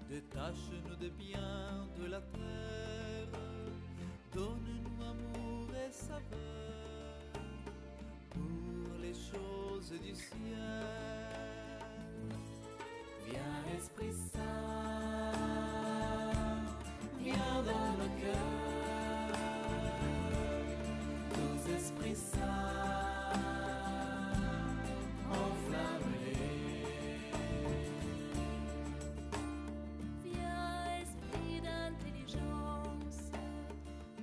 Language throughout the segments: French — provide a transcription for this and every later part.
Détache-nous des biens de la terre, donne-nous amour et saveur pour les choses du ciel. Viens Esprit Saint, viens dans nos cœurs, tous esprits saints, enflamme-les. Viens, esprit d'intelligence,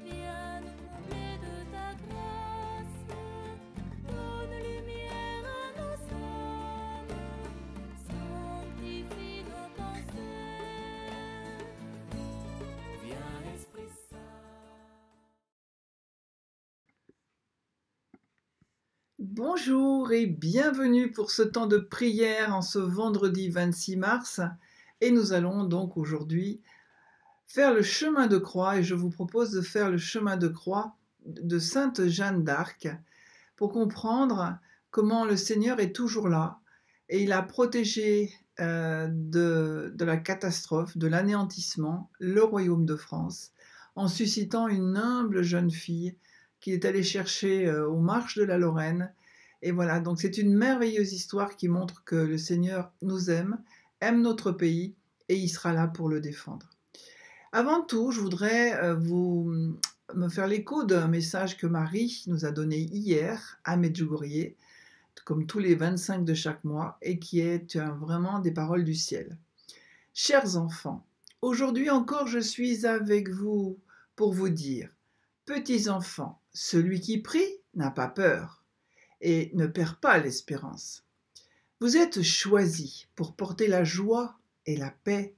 viens nous combler de ta grâce, donne lumière à nos âmes, sanctifie nos pensées. Viens Esprit Saint. Bonjour et bienvenue pour ce temps de prière en ce vendredi 26 mars. Et nous allons donc aujourd'hui faire le chemin de croix et je vous propose de faire le chemin de croix de Sainte Jeanne d'Arc pour comprendre comment le Seigneur est toujours là et il a protégé de la catastrophe, de l'anéantissement, le royaume de France en suscitant une humble jeune fille qu'il est allé chercher aux marches de la Lorraine. Et voilà, donc c'est une merveilleuse histoire qui montre que le Seigneur nous aime notre pays et il sera là pour le défendre. Avant tout, je voudrais me faire l'écho d'un message que Marie nous a donné hier à Medjugorje, comme tous les 25 de chaque mois, et qui est vraiment des paroles du ciel. Chers enfants, aujourd'hui encore je suis avec vous pour vous dire, petits enfants, celui qui prie n'a pas peur et ne perd pas l'espérance. Vous êtes choisis pour porter la joie et la paix,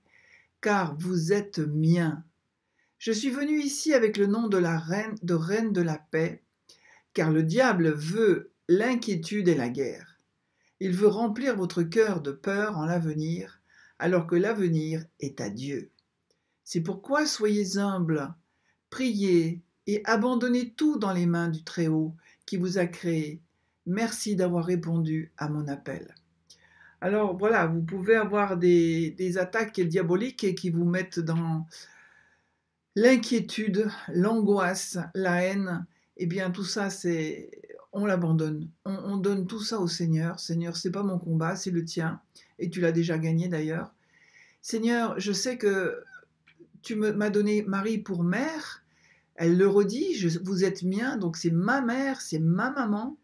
car vous êtes miens. Je suis venu ici avec le nom de reine de la paix, car le diable veut l'inquiétude et la guerre. Il veut remplir votre cœur de peur en l'avenir, alors que l'avenir est à Dieu. C'est pourquoi soyez humbles, priez et abandonnez tout dans les mains du Très-Haut qui vous a créé. Merci d'avoir répondu à mon appel. Alors voilà, vous pouvez avoir des attaques diaboliques et qui vous mettent dans l'inquiétude, l'angoisse, la haine. Eh bien tout ça, on l'abandonne. On donne tout ça au Seigneur. Seigneur, c'est pas mon combat, c'est le tien. Et tu l'as déjà gagné d'ailleurs. Seigneur, je sais que tu m'as donné Marie pour mère. Elle le redit, vous êtes mien, donc c'est ma mère, c'est ma maman.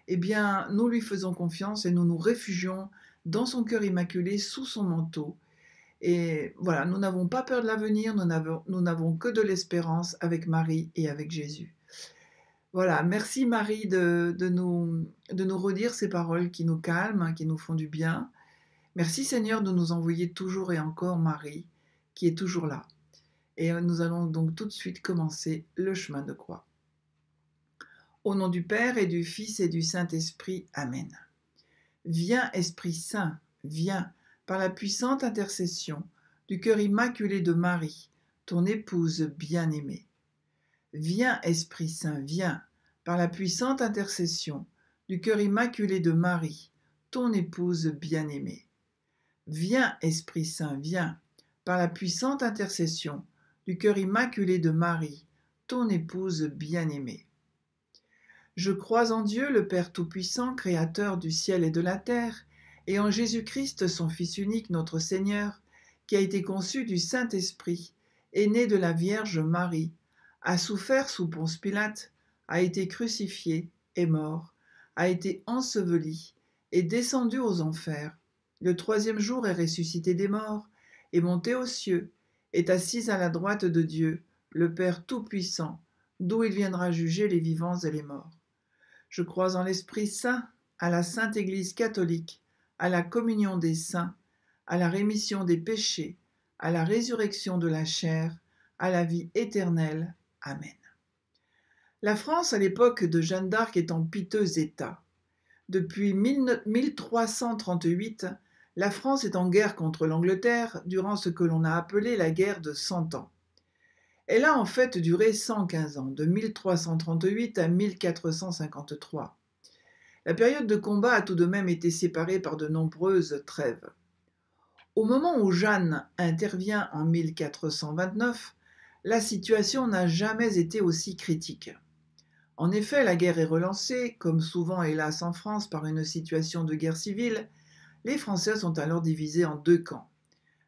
Eh bien, nous lui faisons confiance et nous nous réfugions dans son cœur immaculé, sous son manteau. Et voilà, nous n'avons pas peur de l'avenir, nous n'avons que de l'espérance avec Marie et avec Jésus. Voilà, merci Marie de nous redire ces paroles qui nous calment, qui nous font du bien. Merci Seigneur de nous envoyer toujours et encore Marie, qui est toujours là. Et nous allons donc tout de suite commencer le chemin de croix. Au nom du Père et du Fils et du Saint-Esprit, Amen. Viens Esprit Saint, viens, par la puissante intercession du cœur immaculé de Marie, ton épouse bien-aimée. Viens Esprit Saint, viens, par la puissante intercession du cœur immaculé de Marie, ton épouse bien-aimée. Viens Esprit Saint, viens, par la puissante intercession du cœur immaculé de Marie, ton épouse bien-aimée. Je crois en Dieu, le Père Tout-Puissant, Créateur du ciel et de la terre, et en Jésus-Christ, son Fils unique, notre Seigneur, qui a été conçu du Saint-Esprit, est né de la Vierge Marie, a souffert sous Ponce Pilate, a été crucifié, est mort, a été enseveli, est descendu aux enfers, le troisième jour est ressuscité des morts, est monté aux cieux, est assis à la droite de Dieu, le Père Tout-Puissant, d'où il viendra juger les vivants et les morts. Je crois en l'Esprit Saint, à la Sainte Église catholique, à la communion des saints, à la rémission des péchés, à la résurrection de la chair, à la vie éternelle. Amen. La France, à l'époque de Jeanne d'Arc, est en piteux état. Depuis 1338, la France est en guerre contre l'Angleterre durant ce que l'on a appelé la guerre de 100 ans. Elle a en fait duré 115 ans, de 1338 à 1453. La période de combat a tout de même été séparée par de nombreuses trêves. Au moment où Jeanne intervient en 1429, la situation n'a jamais été aussi critique. En effet, la guerre est relancée, comme souvent hélas en France par une situation de guerre civile. Les Français sont alors divisés en deux camps.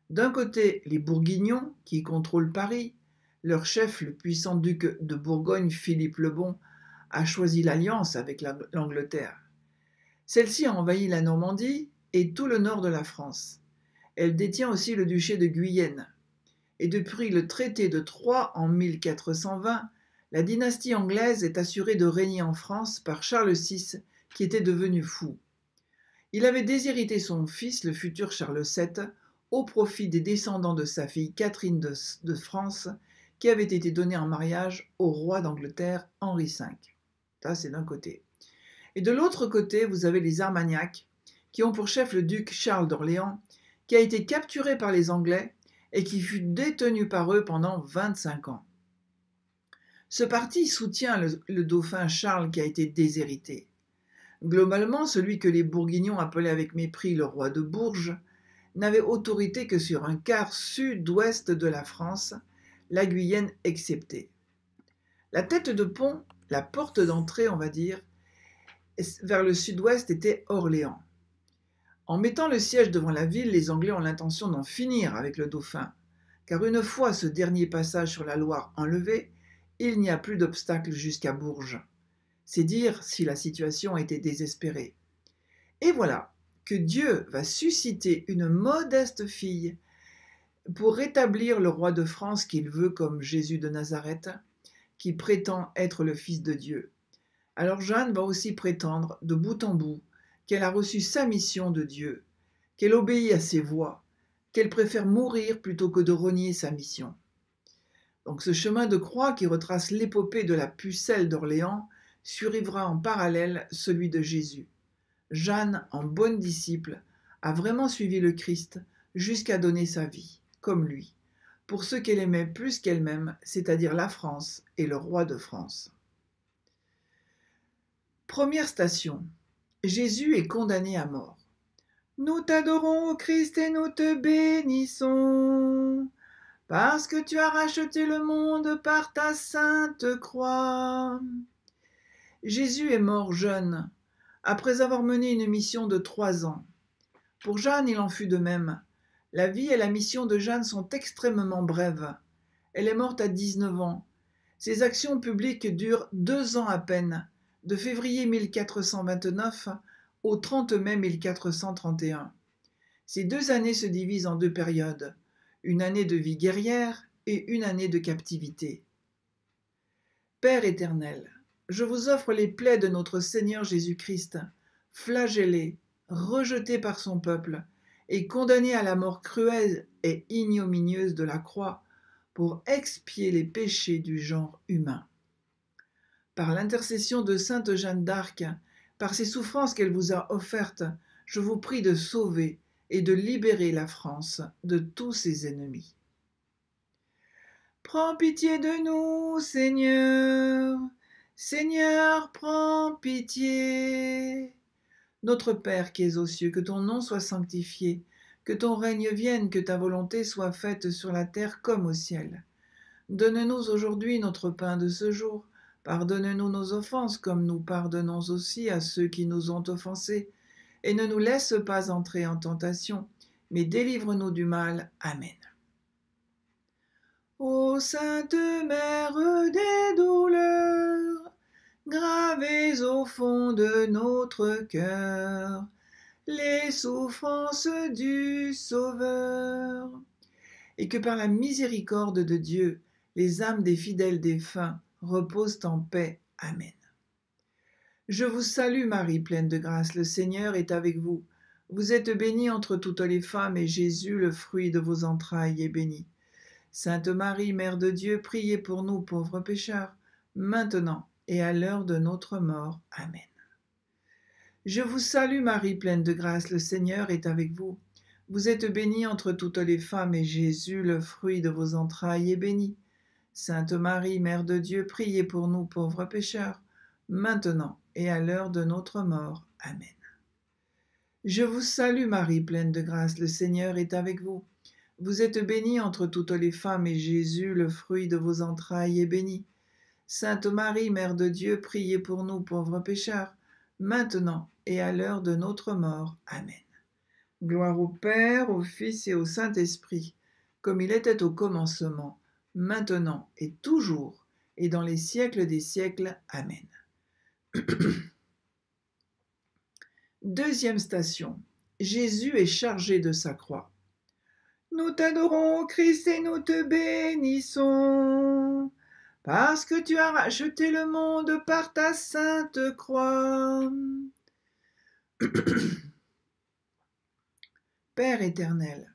D'un côté, les Bourguignons, qui contrôlent Paris. Leur chef, le puissant duc de Bourgogne, Philippe le Bon, a choisi l'alliance avec l'Angleterre. Celle-ci a envahi la Normandie et tout le nord de la France. Elle détient aussi le duché de Guyenne. Et depuis le traité de Troyes en 1420, la dynastie anglaise est assurée de régner en France par Charles VI, qui était devenu fou. Il avait déshérité son fils, le futur Charles VII, au profit des descendants de sa fille Catherine de France, qui avait été donnée en mariage au roi d'Angleterre Henri V. Ça, c'est d'un côté. Et de l'autre côté, vous avez les Armagnacs, qui ont pour chef le duc Charles d'Orléans, qui a été capturé par les Anglais et qui fut détenu par eux pendant 25 ans. Ce parti soutient le dauphin Charles qui a été déshérité. Globalement, celui que les Bourguignons appelaient avec mépris le roi de Bourges n'avait autorité que sur un quart sud-ouest de la France, la Guyenne exceptée. La tête de pont, la porte d'entrée, on va dire, vers le sud-ouest était Orléans. En mettant le siège devant la ville, les Anglais ont l'intention d'en finir avec le dauphin, car une fois ce dernier passage sur la Loire enlevé, il n'y a plus d'obstacle jusqu'à Bourges. C'est dire si la situation était désespérée. Et voilà que Dieu va susciter une modeste fille pour rétablir le roi de France qu'il veut comme Jésus de Nazareth, qui prétend être le Fils de Dieu. Alors Jeanne va aussi prétendre, de bout en bout, qu'elle a reçu sa mission de Dieu, qu'elle obéit à ses voies, qu'elle préfère mourir plutôt que de renier sa mission. Donc ce chemin de croix qui retrace l'épopée de la pucelle d'Orléans suivra en parallèle celui de Jésus. Jeanne, en bonne disciple, a vraiment suivi le Christ jusqu'à donner sa vie, comme lui, pour ceux qu'elle aimait plus qu'elle-même, c'est-à-dire la France et le roi de France. Première station. Jésus est condamné à mort. Nous t'adorons, ô Christ, et nous te bénissons, parce que tu as racheté le monde par ta sainte croix. Jésus est mort jeune, après avoir mené une mission de 3 ans. Pour Jeanne, il en fut de même. La vie et la mission de Jeanne sont extrêmement brèves. Elle est morte à 19 ans. Ses actions publiques durent 2 ans à peine, de février 1429 au 30 mai 1431. Ces 2 années se divisent en 2 périodes, une année de vie guerrière et une année de captivité. Père éternel, je vous offre les plaies de notre Seigneur Jésus-Christ, flagellé, rejeté par son peuple et condamné à la mort cruelle et ignominieuse de la croix pour expier les péchés du genre humain. Par l'intercession de sainte Jeanne d'Arc, par ses souffrances qu'elle vous a offertes, je vous prie de sauver et de libérer la France de tous ses ennemis. Prends pitié de nous, Seigneur. Seigneur, prends pitié. Notre Père qui es aux cieux, que ton nom soit sanctifié, que ton règne vienne, que ta volonté soit faite sur la terre comme au ciel. Donne-nous aujourd'hui notre pain de ce jour. Pardonne-nous nos offenses, comme nous pardonnons aussi à ceux qui nous ont offensés. Et ne nous laisse pas entrer en tentation, mais délivre-nous du mal. Amen. Ô Sainte Mère des douleurs, gravez au fond de notre cœur les souffrances du Sauveur, et que par la miséricorde de Dieu, les âmes des fidèles défunts reposent en paix. Amen. Je vous salue Marie, pleine de grâce, le Seigneur est avec vous. Vous êtes bénie entre toutes les femmes, et Jésus, le fruit de vos entrailles, est béni. Sainte Marie, Mère de Dieu, priez pour nous pauvres pécheurs, maintenant et à l'heure de notre mort. Amen. Je vous salue Marie, pleine de grâce, le Seigneur est avec vous. Vous êtes bénie entre toutes les femmes, et Jésus, le fruit de vos entrailles, est béni. Sainte Marie, Mère de Dieu, priez pour nous pauvres pécheurs, maintenant et à l'heure de notre mort. Amen. Je vous salue Marie, pleine de grâce, le Seigneur est avec vous. Vous êtes bénie entre toutes les femmes, et Jésus, le fruit de vos entrailles, est béni. Sainte Marie, Mère de Dieu, priez pour nous pauvres pécheurs, maintenant et à l'heure de notre mort. Amen. Gloire au Père, au Fils et au Saint-Esprit, comme il était au commencement, maintenant et toujours, et dans les siècles des siècles. Amen. Deuxième station. Jésus est chargé de sa croix. Nous t'adorons, Christ, et nous te bénissons, parce que tu as racheté le monde par ta sainte croix. Père éternel,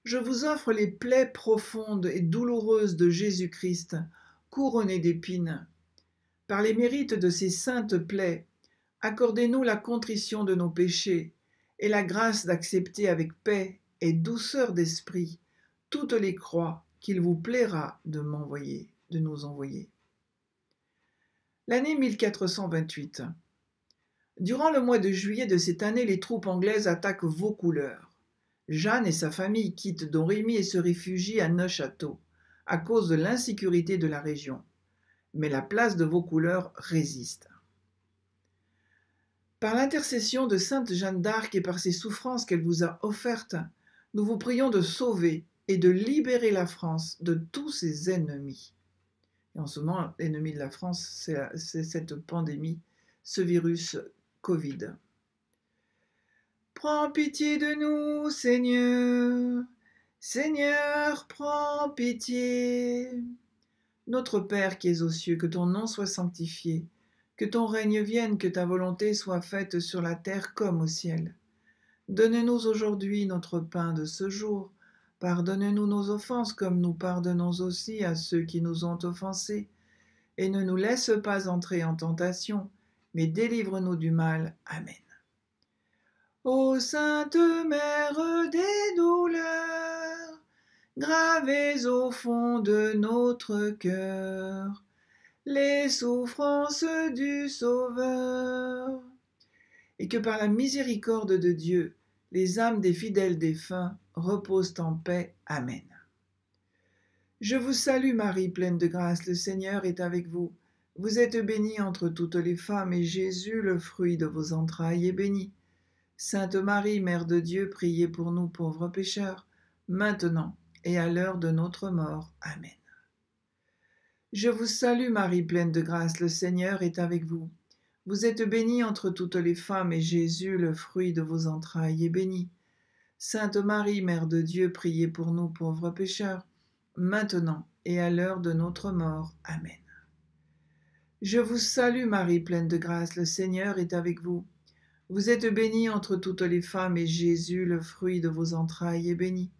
je vous offre les plaies profondes et douloureuses de Jésus-Christ, couronnées d'épines. Par les mérites de ces saintes plaies, accordez-nous la contrition de nos péchés et la grâce d'accepter avec paix et douceur d'esprit toutes les croix qu'il vous plaira de nous envoyer. L'année 1428. Durant le mois de juillet de cette année, les troupes anglaises attaquent Vaucouleurs. Jeanne et sa famille quittent Domremy et se réfugient à Neufchâteau, à cause de l'insécurité de la région. Mais la place de Vaucouleurs résiste. Par l'intercession de sainte Jeanne d'Arc et par ses souffrances qu'elle vous a offertes, nous vous prions de sauver et de libérer la France de tous ses ennemis. Et en ce moment, l'ennemi de la France, c'est cette pandémie, ce virus Covid. Prends pitié de nous, Seigneur. Seigneur, prends pitié. Notre Père qui es aux cieux, que ton nom soit sanctifié, que ton règne vienne, que ta volonté soit faite sur la terre comme au ciel. Donne-nous aujourd'hui notre pain de ce jour. Pardonne-nous nos offenses comme nous pardonnons aussi à ceux qui nous ont offensés. Et ne nous laisse pas entrer en tentation, mais délivre-nous du mal. Amen. Ô Sainte Mère des douleurs, gravez au fond de notre cœur les souffrances du Sauveur, et que par la miséricorde de Dieu, les âmes des fidèles défunts reposent en paix. Amen. Je vous salue Marie, pleine de grâce, le Seigneur est avec vous. Vous êtes bénie entre toutes les femmes, et Jésus, le fruit de vos entrailles, est béni. Sainte Marie, Mère de Dieu, priez pour nous pauvres pécheurs, maintenant et à l'heure de notre mort. Amen. Je vous salue Marie, pleine de grâce, le Seigneur est avec vous. Vous êtes bénie entre toutes les femmes, et Jésus, le fruit de vos entrailles, est béni. Sainte Marie, Mère de Dieu, priez pour nous pauvres pécheurs, maintenant et à l'heure de notre mort. Amen. Je vous salue Marie, pleine de grâce, le Seigneur est avec vous. Vous êtes bénie entre toutes les femmes, et Jésus, le fruit de vos entrailles, est béni.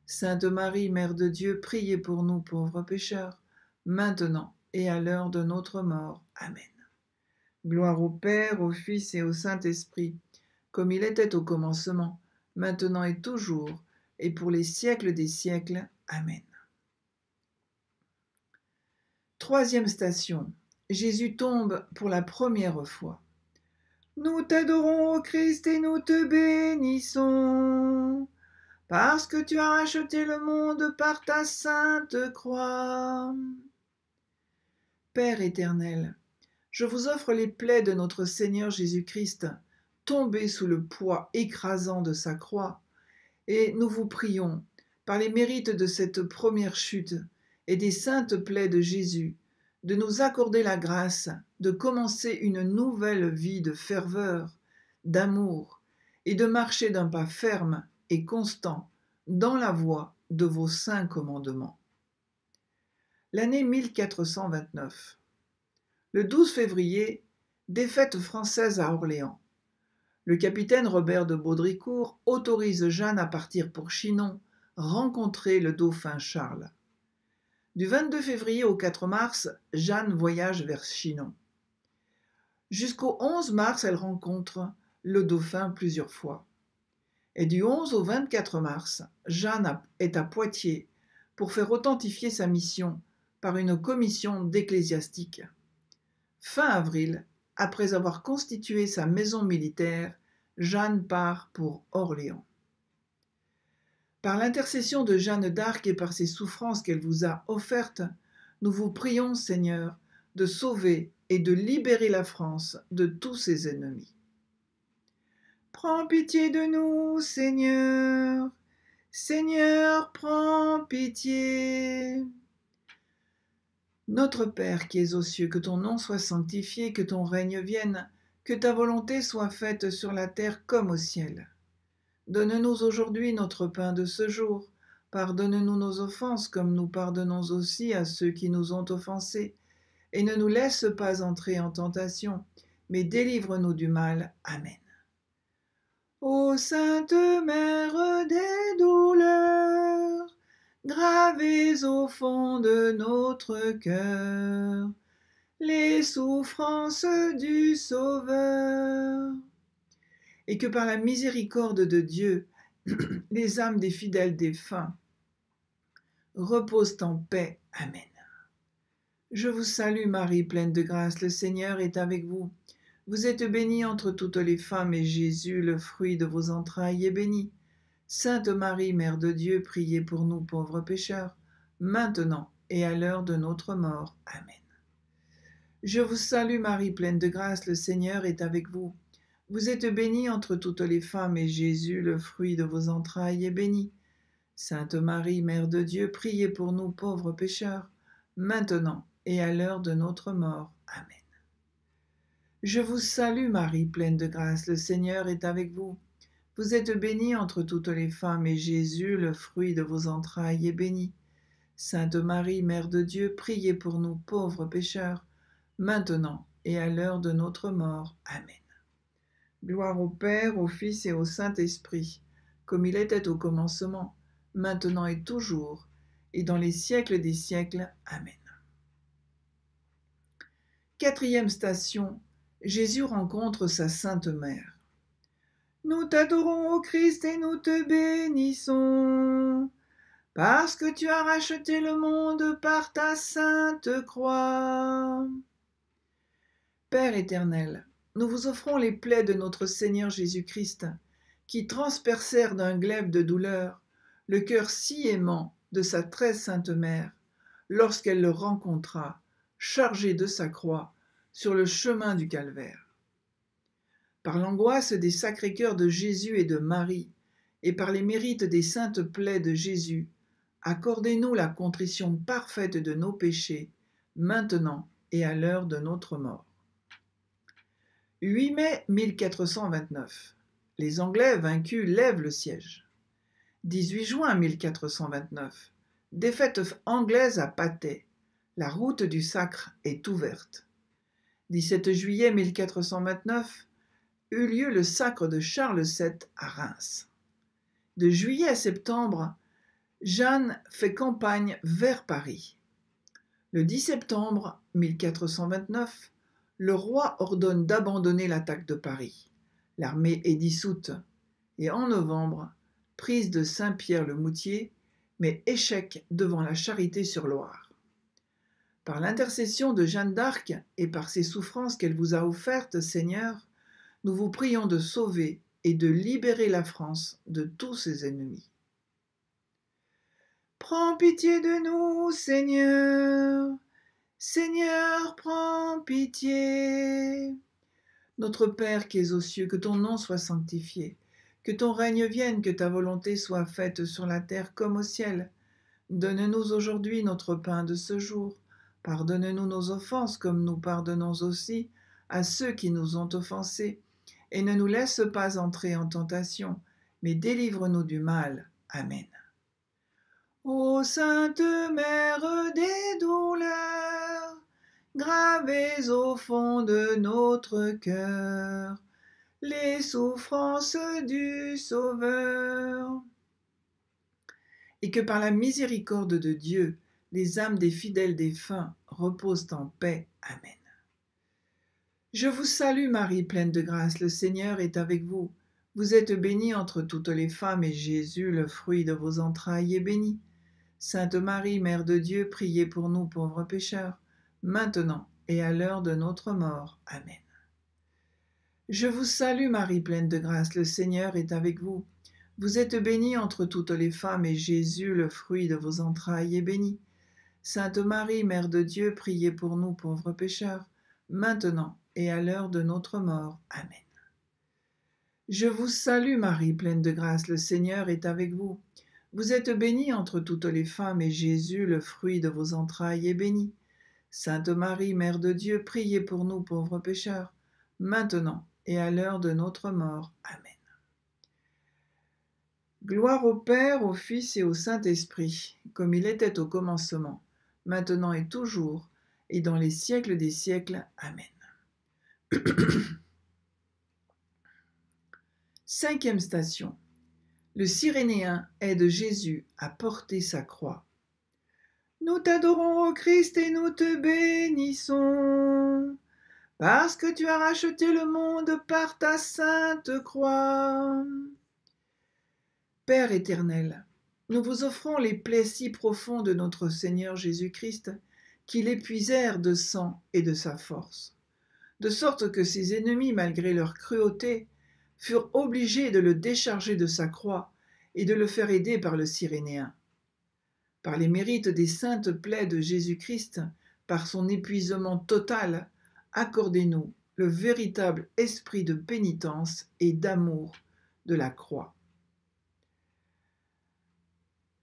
Sainte Marie, Mère de Dieu, priez pour nous pauvres pécheurs, maintenant et à l'heure de notre mort. Amen. Gloire au Père, au Fils et au Saint-Esprit, comme il était au commencement, maintenant et toujours, et pour les siècles des siècles. Amen. Troisième station. Jésus tombe pour la première fois. Nous t'adorons, ô Christ, et nous te bénissons, parce que tu as racheté le monde par ta sainte croix. Père éternel, je vous offre les plaies de notre Seigneur Jésus-Christ, tombé sous le poids écrasant de sa croix, et nous vous prions, par les mérites de cette première chute et des saintes plaies de Jésus, de nous accorder la grâce de commencer une nouvelle vie de ferveur, d'amour, et de marcher d'un pas ferme et constant dans la voie de vos saints commandements. L'année 1429. Le 12 février, défaite française à Orléans. Le capitaine Robert de Baudricourt autorise Jeanne à partir pour Chinon, rencontrer le dauphin Charles. Du 22 février au 4 mars, Jeanne voyage vers Chinon. Jusqu'au 11 mars, elle rencontre le dauphin plusieurs fois. Et du 11 au 24 mars, Jeanne est à Poitiers pour faire authentifier sa mission par une commission d'ecclésiastiques. Fin avril, après avoir constitué sa maison militaire, Jeanne part pour Orléans. Par l'intercession de Jeanne d'Arc et par ses souffrances qu'elle vous a offertes, nous vous prions, Seigneur, de sauver et de libérer la France de tous ses ennemis. Prends pitié de nous, Seigneur. Seigneur, prends pitié. Notre Père qui es aux cieux, que ton nom soit sanctifié, que ton règne vienne, que ta volonté soit faite sur la terre comme au ciel. Donne-nous aujourd'hui notre pain de ce jour. Pardonne-nous nos offenses comme nous pardonnons aussi à ceux qui nous ont offensés. Et ne nous laisse pas entrer en tentation, mais délivre-nous du mal. Amen. Ô Sainte Mère des douleurs, gravez au fond de notre cœur les souffrances du Sauveur, et que par la miséricorde de Dieu, les âmes des fidèles défunts reposent en paix. Amen. Je vous salue Marie, pleine de grâce, le Seigneur est avec vous. Vous êtes bénie entre toutes les femmes, et Jésus, le fruit de vos entrailles, est béni. Sainte Marie, Mère de Dieu, priez pour nous pauvres pécheurs, maintenant et à l'heure de notre mort. Amen. Je vous salue Marie, pleine de grâce, le Seigneur est avec vous. Vous êtes bénie entre toutes les femmes, et Jésus, le fruit de vos entrailles, est béni. Sainte Marie, Mère de Dieu, priez pour nous pauvres pécheurs, maintenant et à l'heure de notre mort. Amen. Je vous salue Marie, pleine de grâce, le Seigneur est avec vous. Vous êtes bénie entre toutes les femmes, et Jésus, le fruit de vos entrailles, est béni. Sainte Marie, Mère de Dieu, priez pour nous pauvres pécheurs, maintenant et à l'heure de notre mort. Amen. Gloire au Père, au Fils et au Saint-Esprit, comme il était au commencement, maintenant et toujours, et dans les siècles des siècles. Amen. Quatrième station, Jésus rencontre sa Sainte Mère. Nous t'adorons, ô Christ, et nous te bénissons, parce que tu as racheté le monde par ta sainte croix. Père éternel, nous vous offrons les plaies de notre Seigneur Jésus-Christ, qui transpercèrent d'un glaive de douleur le cœur si aimant de sa très sainte mère, lorsqu'elle le rencontra, chargé de sa croix, sur le chemin du calvaire. Par l'angoisse des sacrés cœurs de Jésus et de Marie, et par les mérites des saintes plaies de Jésus, accordez-nous la contrition parfaite de nos péchés, maintenant et à l'heure de notre mort. 8 mai 1429. Les Anglais vaincus lèvent le siège. 18 juin 1429. Défaite anglaise à Patay. La route du Sacre est ouverte. 17 juillet 1429. Eut lieu le sacre de Charles VII à Reims. De juillet à septembre, Jeanne fait campagne vers Paris. Le 10 septembre 1429, le roi ordonne d'abandonner l'attaque de Paris. L'armée est dissoute et en novembre, prise de Saint-Pierre-le-Moutier, mais échec devant la Charité-sur-Loire. Par l'intercession de Jeanne d'Arc et par ses souffrances qu'elle vous a offertes, Seigneur, nous vous prions de sauver et de libérer la France de tous ses ennemis. Prends pitié de nous, Seigneur. Seigneur, prends pitié. Notre Père qui es aux cieux, que ton nom soit sanctifié, que ton règne vienne, que ta volonté soit faite sur la terre comme au ciel. Donne-nous aujourd'hui notre pain de ce jour. Pardonne-nous nos offenses comme nous pardonnons aussi à ceux qui nous ont offensés. Et ne nous laisse pas entrer en tentation, mais délivre-nous du mal. Amen. Ô Sainte Mère des douleurs, gravez au fond de notre cœur les souffrances du Sauveur, et que par la miséricorde de Dieu, les âmes des fidèles défunts reposent en paix. Amen. Je vous salue Marie, pleine de grâce, le Seigneur est avec vous. Vous êtes bénie entre toutes les femmes, et Jésus, le fruit de vos entrailles, est béni. Sainte Marie, Mère de Dieu, priez pour nous pauvres pécheurs, maintenant et à l'heure de notre mort. Amen. Je vous salue Marie, pleine de grâce, le Seigneur est avec vous. Vous êtes bénie entre toutes les femmes, et Jésus, le fruit de vos entrailles, est béni. Sainte Marie, Mère de Dieu, priez pour nous pauvres pécheurs, maintenant et à l'heure de notre mort. Amen. Je vous salue Marie, pleine de grâce, le Seigneur est avec vous. Vous êtes bénie entre toutes les femmes, et Jésus, le fruit de vos entrailles, est béni. Sainte Marie, Mère de Dieu, priez pour nous pauvres pécheurs, maintenant et à l'heure de notre mort. Amen. Gloire au Père, au Fils et au Saint-Esprit, comme il était au commencement, maintenant et toujours, et dans les siècles des siècles. Amen. Cinquième station. Le Cyrénéen aide Jésus à porter sa croix. Nous t'adorons, ô Christ, et nous te bénissons, parce que tu as racheté le monde par ta sainte croix. Père éternel, nous vous offrons les plaies si profondes de notre Seigneur Jésus-Christ, qui l'épuisèrent de sang et de sa force, de sorte que ses ennemis, malgré leur cruauté, furent obligés de le décharger de sa croix et de le faire aider par le Cyrénéen. Par les mérites des saintes plaies de Jésus-Christ, par son épuisement total, accordez-nous le véritable esprit de pénitence et d'amour de la croix.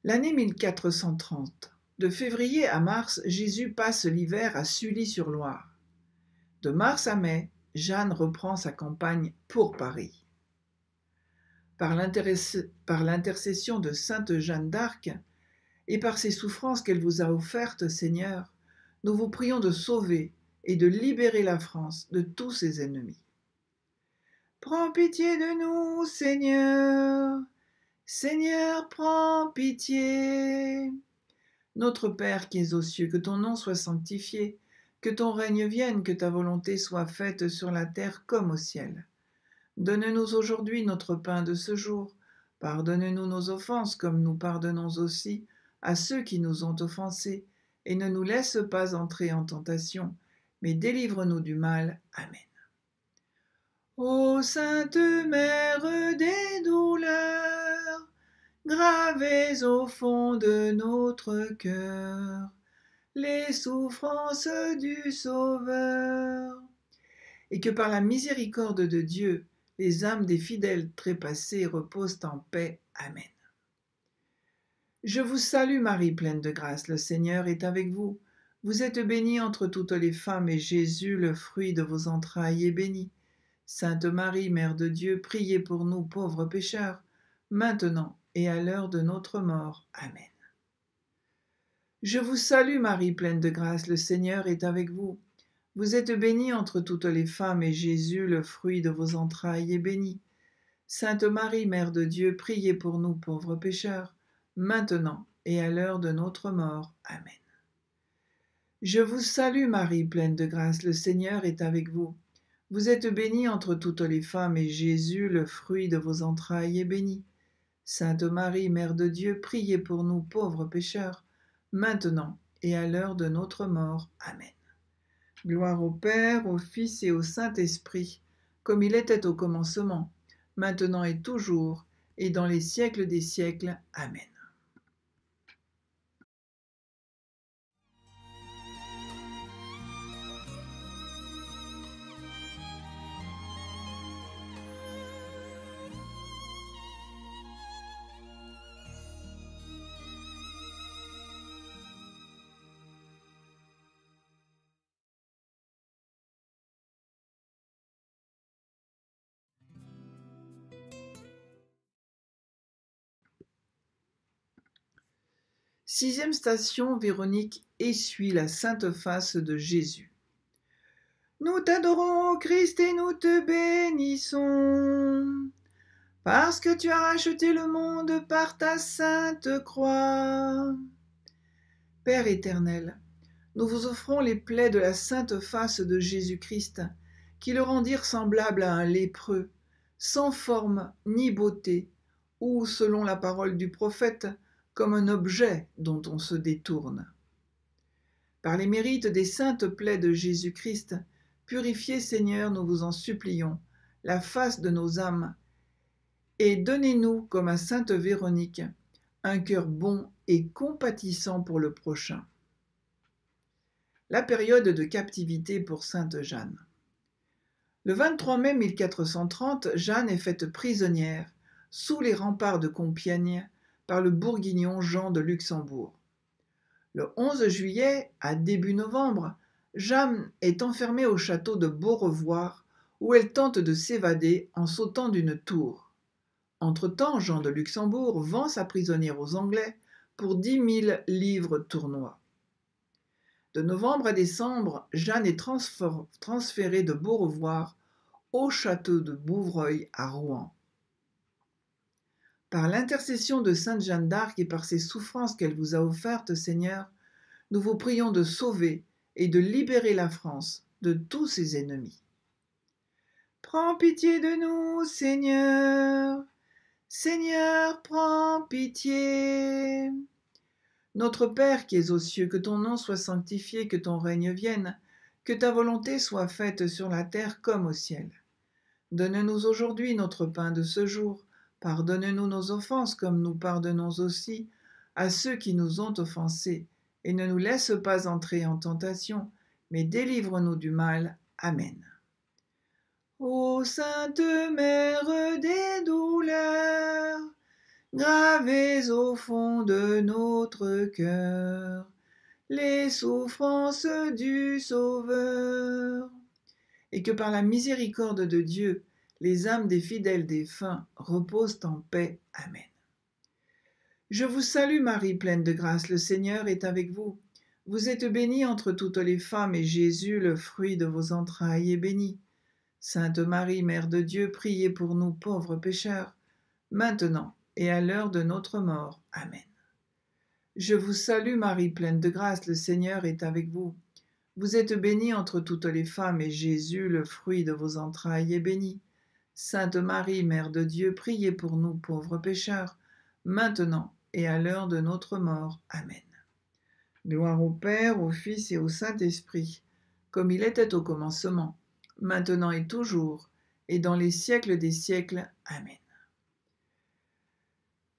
L'année 1430, de février à mars, Jésus passe l'hiver à Sully-sur-Loire. De mars à mai, Jeanne reprend sa campagne pour Paris. Par l'intercession de sainte Jeanne d'Arc et par ses souffrances qu'elle vous a offertes, Seigneur, nous vous prions de sauver et de libérer la France de tous ses ennemis. Prends pitié de nous, Seigneur. Seigneur, prends pitié. Notre Père qui es aux cieux, que ton nom soit sanctifié, que ton règne vienne, que ta volonté soit faite sur la terre comme au ciel. Donne-nous aujourd'hui notre pain de ce jour. Pardonne-nous nos offenses comme nous pardonnons aussi à ceux qui nous ont offensés, et ne nous laisse pas entrer en tentation, mais délivre-nous du mal. Amen. Ô Sainte Mère des douleurs, gravez au fond de notre cœur les souffrances du Sauveur, et que par la miséricorde de Dieu, les âmes des fidèles trépassés reposent en paix. Amen. Je vous salue Marie, pleine de grâce, le Seigneur est avec vous. Vous êtes bénie entre toutes les femmes, et Jésus, le fruit de vos entrailles, est béni. Sainte Marie, Mère de Dieu, priez pour nous pauvres pécheurs, maintenant et à l'heure de notre mort. Amen. Je vous salue Marie, pleine de grâce, le Seigneur est avec vous. Vous êtes bénie entre toutes les femmes, et Jésus, le fruit de vos entrailles, est béni. Sainte Marie, Mère de Dieu, priez pour nous pauvres pécheurs, maintenant et à l'heure de notre mort. Amen. Je vous salue Marie, pleine de grâce, le Seigneur est avec vous. Vous êtes bénie entre toutes les femmes, et Jésus, le fruit de vos entrailles, est béni. Sainte Marie, Mère de Dieu, priez pour nous pauvres pécheurs, maintenant et à l'heure de notre mort. Amen. Gloire au Père, au Fils et au Saint-Esprit, comme il était au commencement, maintenant et toujours, et dans les siècles des siècles. Amen. Sixième station, Véronique essuie la sainte face de Jésus. Nous t'adorons, ô Christ, et nous te bénissons, parce que tu as racheté le monde par ta sainte croix. Père éternel, nous vous offrons les plaies de la sainte face de Jésus-Christ, qui le rendirent semblable à un lépreux, sans forme ni beauté, ou, selon la parole du prophète, comme un objet dont on se détourne. Par les mérites des saintes plaies de Jésus-Christ, purifiez, Seigneur, nous vous en supplions, la face de nos âmes, et donnez-nous, comme à sainte Véronique, un cœur bon et compatissant pour le prochain. La période de captivité pour sainte Jeanne. Le 23 mai 1430, Jeanne est faite prisonnière sous les remparts de Compiègne par le bourguignon Jean de Luxembourg. Le 11 juillet, à début novembre, Jeanne est enfermée au château de Beaurevoir où elle tente de s'évader en sautant d'une tour. Entre-temps, Jean de Luxembourg vend sa prisonnière aux Anglais pour 10 000 livres tournois. De novembre à décembre, Jeanne est transférée de Beaurevoir au château de Bouvreuil à Rouen. Par l'intercession de sainte Jeanne d'Arc et par ses souffrances qu'elle vous a offertes, Seigneur, nous vous prions de sauver et de libérer la France de tous ses ennemis. Prends pitié de nous, Seigneur. Seigneur, prends pitié. Notre Père qui es aux cieux, que ton nom soit sanctifié, que ton règne vienne, que ta volonté soit faite sur la terre comme au ciel. Donne-nous aujourd'hui notre pain de ce jour. Pardonne-nous nos offenses comme nous pardonnons aussi à ceux qui nous ont offensés. Et ne nous laisse pas entrer en tentation, mais délivre-nous du mal. Amen. Ô Sainte Mère des douleurs, gravez au fond de notre cœur les souffrances du Sauveur, et que par la miséricorde de Dieu, les âmes des fidèles défunts reposent en paix. Amen. Je vous salue Marie, pleine de grâce, le Seigneur est avec vous. Vous êtes bénie entre toutes les femmes, et Jésus, le fruit de vos entrailles, est béni. Sainte Marie, Mère de Dieu, priez pour nous pauvres pécheurs, maintenant et à l'heure de notre mort. Amen. Je vous salue Marie, pleine de grâce, le Seigneur est avec vous. Vous êtes bénie entre toutes les femmes, et Jésus, le fruit de vos entrailles, est béni. Sainte Marie, Mère de Dieu, priez pour nous pauvres pécheurs, maintenant et à l'heure de notre mort. Amen. Gloire au Père, au Fils et au Saint-Esprit, comme il était au commencement, maintenant et toujours, et dans les siècles des siècles. Amen.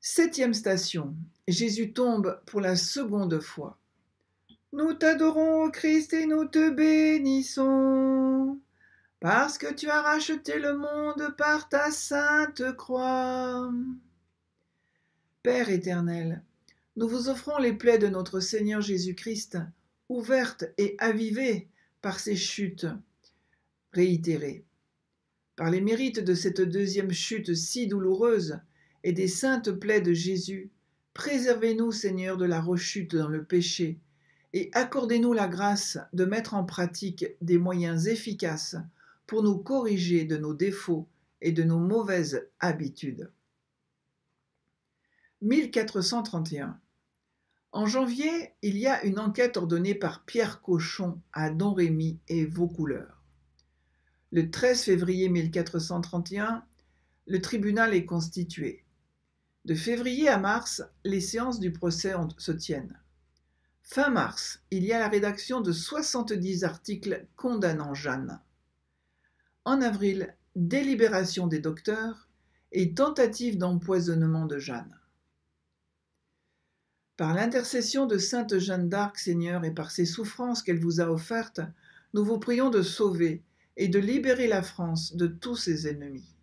7e station. Jésus tombe pour la seconde fois. Nous t'adorons, ô Christ, et nous te bénissons, parce que tu as racheté le monde par ta sainte croix. Père éternel, nous vous offrons les plaies de notre Seigneur Jésus-Christ, ouvertes et avivées par ses chutes réitérées. Par les mérites de cette deuxième chute si douloureuse et des saintes plaies de Jésus, préservez-nous, Seigneur, de la rechute dans le péché, et accordez-nous la grâce de mettre en pratique des moyens efficaces pour nous corriger de nos défauts et de nos mauvaises habitudes. 1431. En janvier, il y a une enquête ordonnée par Pierre Cochon à Domrémy et Vaucouleurs. Le 13 février 1431, le tribunal est constitué. De février à mars, les séances du procès se tiennent. Fin mars, il y a la rédaction de 70 articles condamnant Jeanne. En avril, délibération des docteurs et tentative d'empoisonnement de Jeanne. Par l'intercession de sainte Jeanne d'Arc, Seigneur, et par ses souffrances qu'elle vous a offertes, nous vous prions de sauver et de libérer la France de tous ses ennemis.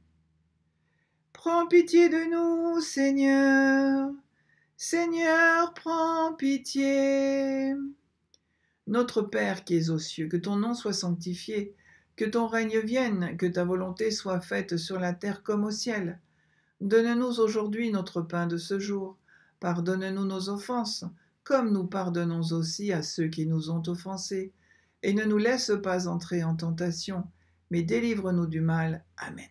Prends pitié de nous, Seigneur. Seigneur, prends pitié. Notre Père qui es aux cieux, que ton nom soit sanctifié, que ton règne vienne, que ta volonté soit faite sur la terre comme au ciel. Donne-nous aujourd'hui notre pain de ce jour. Pardonne-nous nos offenses, comme nous pardonnons aussi à ceux qui nous ont offensés. Et ne nous laisse pas entrer en tentation, mais délivre-nous du mal. Amen.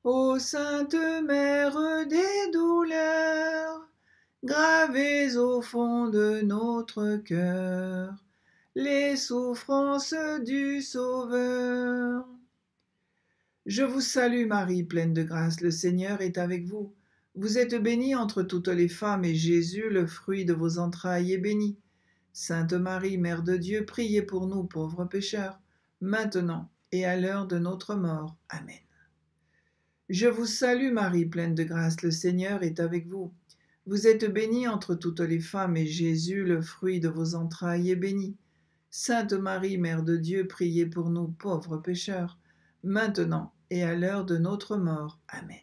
Ô Sainte Mère des douleurs, gravez au fond de notre cœur les souffrances du Sauveur. Je vous salue Marie, pleine de grâce, le Seigneur est avec vous. Vous êtes bénie entre toutes les femmes, et Jésus, le fruit de vos entrailles, est béni. Sainte Marie, Mère de Dieu, priez pour nous pauvres pécheurs, maintenant et à l'heure de notre mort. Amen. Je vous salue Marie, pleine de grâce, le Seigneur est avec vous. Vous êtes bénie entre toutes les femmes, et Jésus, le fruit de vos entrailles, est béni. Sainte Marie, Mère de Dieu, priez pour nous pauvres pécheurs, maintenant et à l'heure de notre mort. Amen.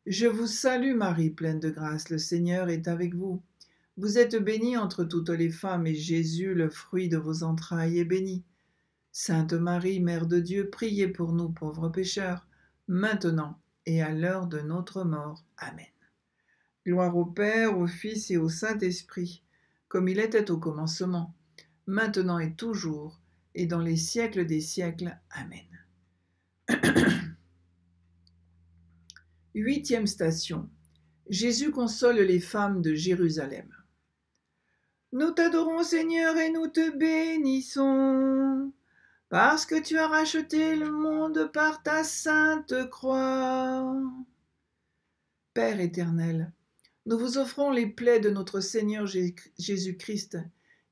Je vous salue Marie, pleine de grâce, le Seigneur est avec vous. Vous êtes bénie entre toutes les femmes, et Jésus, le fruit de vos entrailles, est béni. Sainte Marie, Mère de Dieu, priez pour nous pauvres pécheurs, maintenant et à l'heure de notre mort. Amen. Gloire au Père, au Fils et au Saint-Esprit, comme il était au commencement, maintenant et toujours, et dans les siècles des siècles. Amen. 8e station. Jésus console les femmes de Jérusalem. Nous t'adorons Seigneur et nous te bénissons, parce que tu as racheté le monde par ta sainte croix. Père éternel, nous vous offrons les plaies de notre Seigneur Jésus-Christ,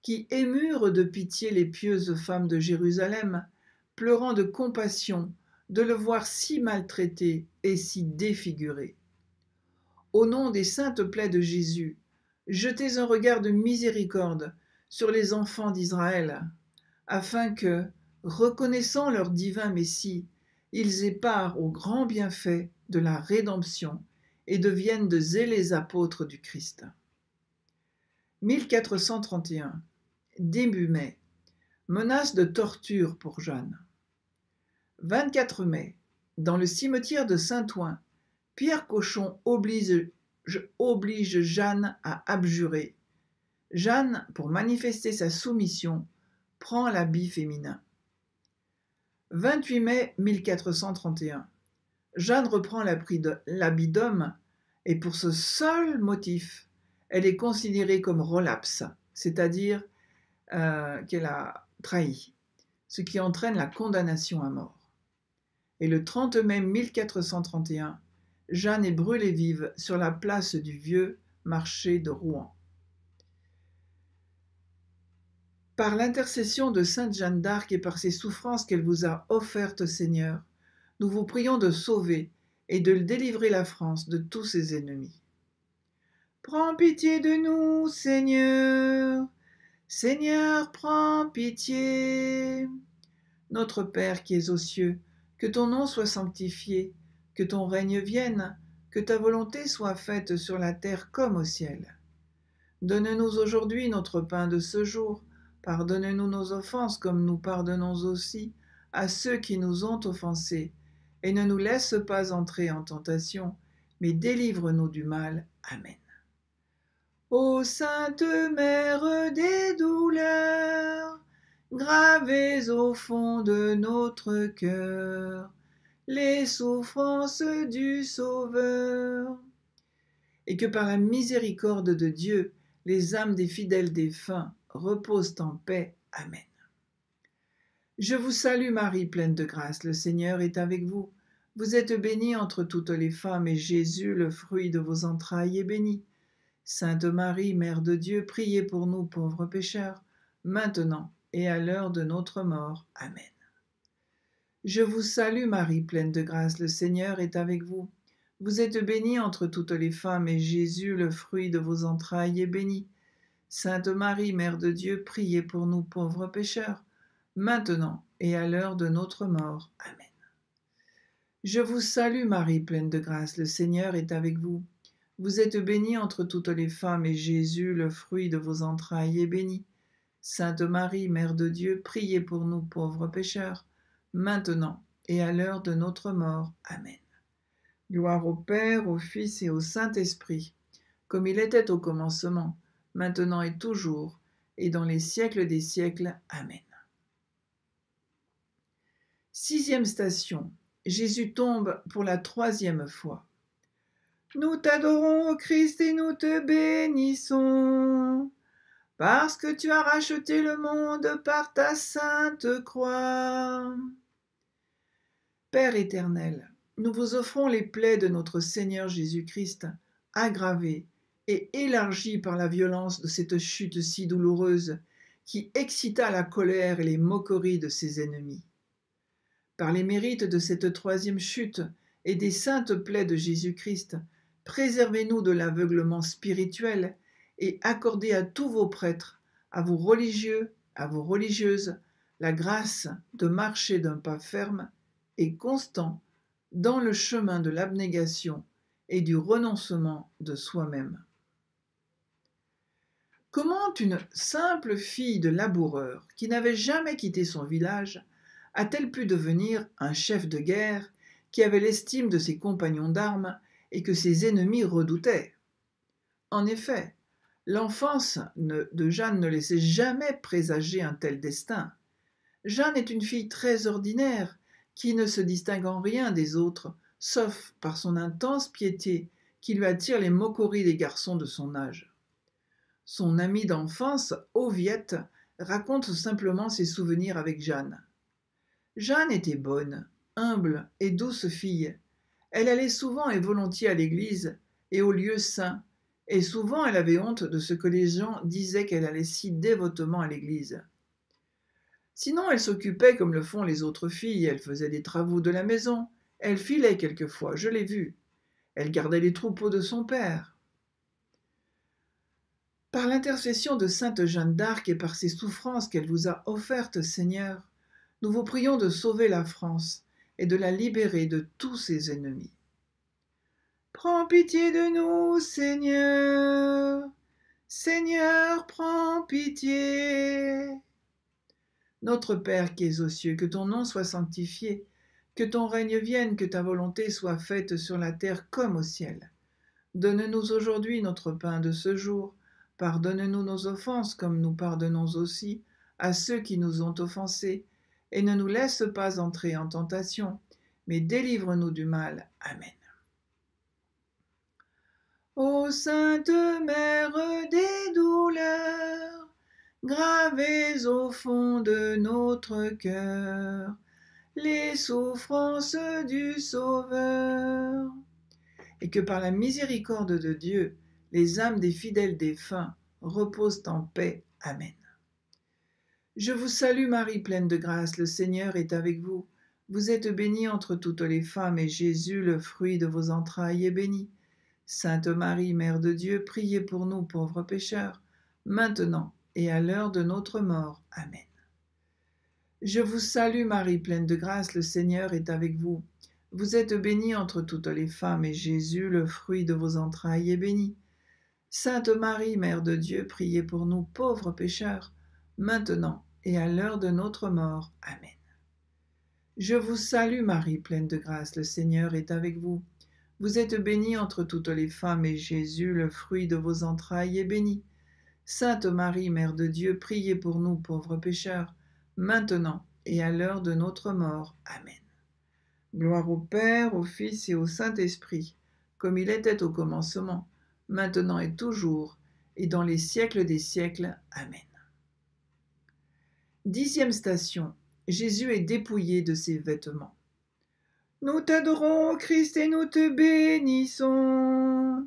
qui émurent de pitié les pieuses femmes de Jérusalem, pleurant de compassion de le voir si maltraité et si défiguré. Au nom des saintes plaies de Jésus, jetez un regard de miséricorde sur les enfants d'Israël, afin que, reconnaissant leur divin Messie, ils aient part aux grands bienfaits de la rédemption et deviennent de zélés apôtres du Christ. 1431. Début mai. Menace de torture pour Jeanne. 24 mai. Dans le cimetière de Saint-Ouen, Pierre Cochon oblige Jeanne à abjurer. Jeanne, pour manifester sa soumission, prend l'habit féminin. 28 mai 1431. Jeanne reprend l'habit d'homme et pour ce seul motif, elle est considérée comme relapse, c'est-à-dire qu'elle a trahi, ce qui entraîne la condamnation à mort. Et le 30 mai 1431, Jeanne est brûlée vive sur la place du vieux marché de Rouen. Par l'intercession de Sainte Jeanne d'Arc et par ses souffrances qu'elle vous a offertes, Seigneur, nous vous prions de sauver et de délivrer la France de tous ses ennemis. Prends pitié de nous, Seigneur. Seigneur, prends pitié. Notre Père qui es aux cieux, que ton nom soit sanctifié, que ton règne vienne, que ta volonté soit faite sur la terre comme au ciel. Donne-nous aujourd'hui notre pain de ce jour. Pardonne-nous nos offenses comme nous pardonnons aussi à ceux qui nous ont offensés. Et ne nous laisse pas entrer en tentation, mais délivre-nous du mal. Amen. Ô Sainte Mère des douleurs, gravez au fond de notre cœur les souffrances du Sauveur, et que par la miséricorde de Dieu, les âmes des fidèles défunts reposent en paix. Amen. Je vous salue Marie, pleine de grâce, le Seigneur est avec vous. Vous êtes bénie entre toutes les femmes, et Jésus, le fruit de vos entrailles, est béni. Sainte Marie, Mère de Dieu, priez pour nous pauvres pécheurs, maintenant et à l'heure de notre mort. Amen. Je vous salue Marie, pleine de grâce, le Seigneur est avec vous. Vous êtes bénie entre toutes les femmes, et Jésus, le fruit de vos entrailles, est béni. Sainte Marie, Mère de Dieu, priez pour nous pauvres pécheurs, maintenant et à l'heure de notre mort. Amen. Je vous salue Marie, pleine de grâce, le Seigneur est avec vous. Vous êtes bénie entre toutes les femmes, et Jésus, le fruit de vos entrailles, est béni. Sainte Marie, Mère de Dieu, priez pour nous pauvres pécheurs, maintenant et à l'heure de notre mort. Amen. Gloire au Père, au Fils et au Saint-Esprit, comme il était au commencement, maintenant et toujours, et dans les siècles des siècles. Amen. 6e station. Jésus tombe pour la 3e fois. Nous t'adorons, ô Christ, et nous te bénissons, parce que tu as racheté le monde par ta sainte croix. Père éternel, nous vous offrons les plaies de notre Seigneur Jésus-Christ, aggravées et élargies par la violence de cette chute si douloureuse qui excita la colère et les moqueries de ses ennemis. Par les mérites de cette troisième chute et des saintes plaies de Jésus-Christ, préservez-nous de l'aveuglement spirituel et accordez à tous vos prêtres, à vos religieux, à vos religieuses, la grâce de marcher d'un pas ferme et constant dans le chemin de l'abnégation et du renoncement de soi-même. Comment une simple fille de laboureur, qui n'avait jamais quitté son village, a-t-elle pu devenir un chef de guerre qui avait l'estime de ses compagnons d'armes et que ses ennemis redoutaient? En effet, l'enfance de Jeanne ne laissait jamais présager un tel destin. Jeanne est une fille très ordinaire, qui ne se distingue en rien des autres, sauf par son intense piété qui lui attire les moqueries des garçons de son âge. Son amie d'enfance, Oviette, raconte simplement ses souvenirs avec Jeanne. Jeanne était bonne, humble et douce fille. Elle allait souvent et volontiers à l'église et aux lieux saints, et souvent elle avait honte de ce que les gens disaient qu'elle allait si dévotement à l'église. Sinon, elle s'occupait comme le font les autres filles, elle faisait des travaux de la maison, elle filait quelquefois, je l'ai vu. Elle gardait les troupeaux de son père. Par l'intercession de sainte Jeanne d'Arc et par ces souffrances qu'elle vous a offertes, Seigneur, nous vous prions de sauver la France et de la libérer de tous ses ennemis. Prends pitié de nous, Seigneur. Seigneur, prends pitié. Notre Père qui es aux cieux, que ton nom soit sanctifié, que ton règne vienne, que ta volonté soit faite sur la terre comme au ciel. Donne-nous aujourd'hui notre pain de ce jour. Pardonne-nous nos offenses comme nous pardonnons aussi à ceux qui nous ont offensés, et ne nous laisse pas entrer en tentation, mais délivre-nous du mal. Amen. Ô Sainte Mère des douleurs, gravez au fond de notre cœur les souffrances du Sauveur, et que par la miséricorde de Dieu, les âmes des fidèles défunts reposent en paix. Amen. Je vous salue Marie, pleine de grâce, le Seigneur est avec vous. Vous êtes bénie entre toutes les femmes, et Jésus, le fruit de vos entrailles, est béni. Sainte Marie, Mère de Dieu, priez pour nous pauvres pécheurs, maintenant et à l'heure de notre mort. Amen. Je vous salue Marie, pleine de grâce, le Seigneur est avec vous. Vous êtes bénie entre toutes les femmes, et Jésus, le fruit de vos entrailles, est béni. Sainte Marie, Mère de Dieu, priez pour nous pauvres pécheurs, maintenant et à l'heure de notre mort. Amen. Je vous salue Marie, pleine de grâce, le Seigneur est avec vous. Vous êtes bénie entre toutes les femmes, et Jésus, le fruit de vos entrailles, est béni. Sainte Marie, Mère de Dieu, priez pour nous pauvres pécheurs, maintenant et à l'heure de notre mort. Amen. Gloire au Père, au Fils et au Saint-Esprit, comme il était au commencement, maintenant et toujours, et dans les siècles des siècles. Amen. 10e station. Jésus est dépouillé de ses vêtements. Nous t'adorons, Christ, et nous te bénissons,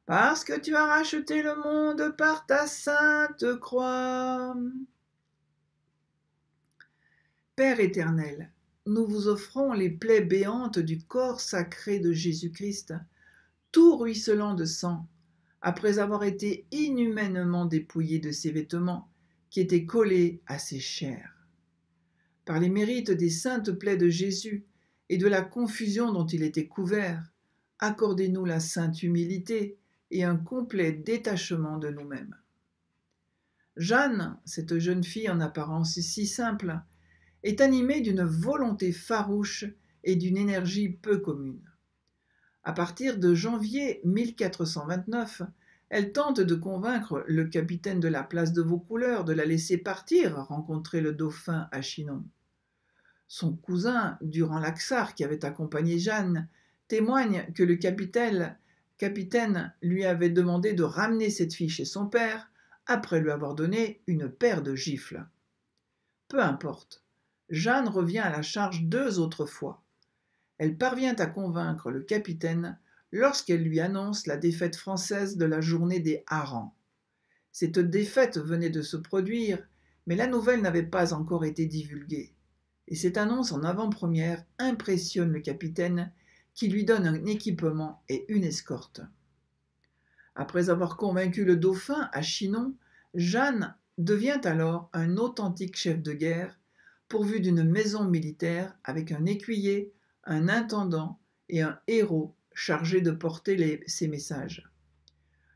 parce que tu as racheté le monde par ta sainte croix. Père éternel, nous vous offrons les plaies béantes du corps sacré de Jésus-Christ, tout ruisselant de sang, après avoir été inhumainement dépouillé de ses vêtements qui étaient collés à ses chairs. Par les mérites des saintes plaies de Jésus et de la confusion dont il était couvert, accordez-nous la sainte humilité et un complet détachement de nous-mêmes. Jeanne, cette jeune fille en apparence si simple, est animée d'une volonté farouche et d'une énergie peu commune. À partir de janvier 1429, elle tente de convaincre le capitaine de la place de Vaucouleurs de la laisser partir rencontrer le dauphin à Chinon. Son cousin, Durand Laxart, qui avait accompagné Jeanne, témoigne que le capitaine lui avait demandé de ramener cette fille chez son père après lui avoir donné une paire de gifles. Peu importe, Jeanne revient à la charge 2 autres fois. Elle parvient à convaincre le capitaine lorsqu'elle lui annonce la défaite française de la journée des harengs. Cette défaite venait de se produire, mais la nouvelle n'avait pas encore été divulguée. Et cette annonce en avant-première impressionne le capitaine qui lui donne un équipement et une escorte. Après avoir convaincu le dauphin à Chinon, Jeanne devient alors un authentique chef de guerre, pourvu d'une maison militaire avec un écuyer, un intendant et un héros chargé de porter ses messages.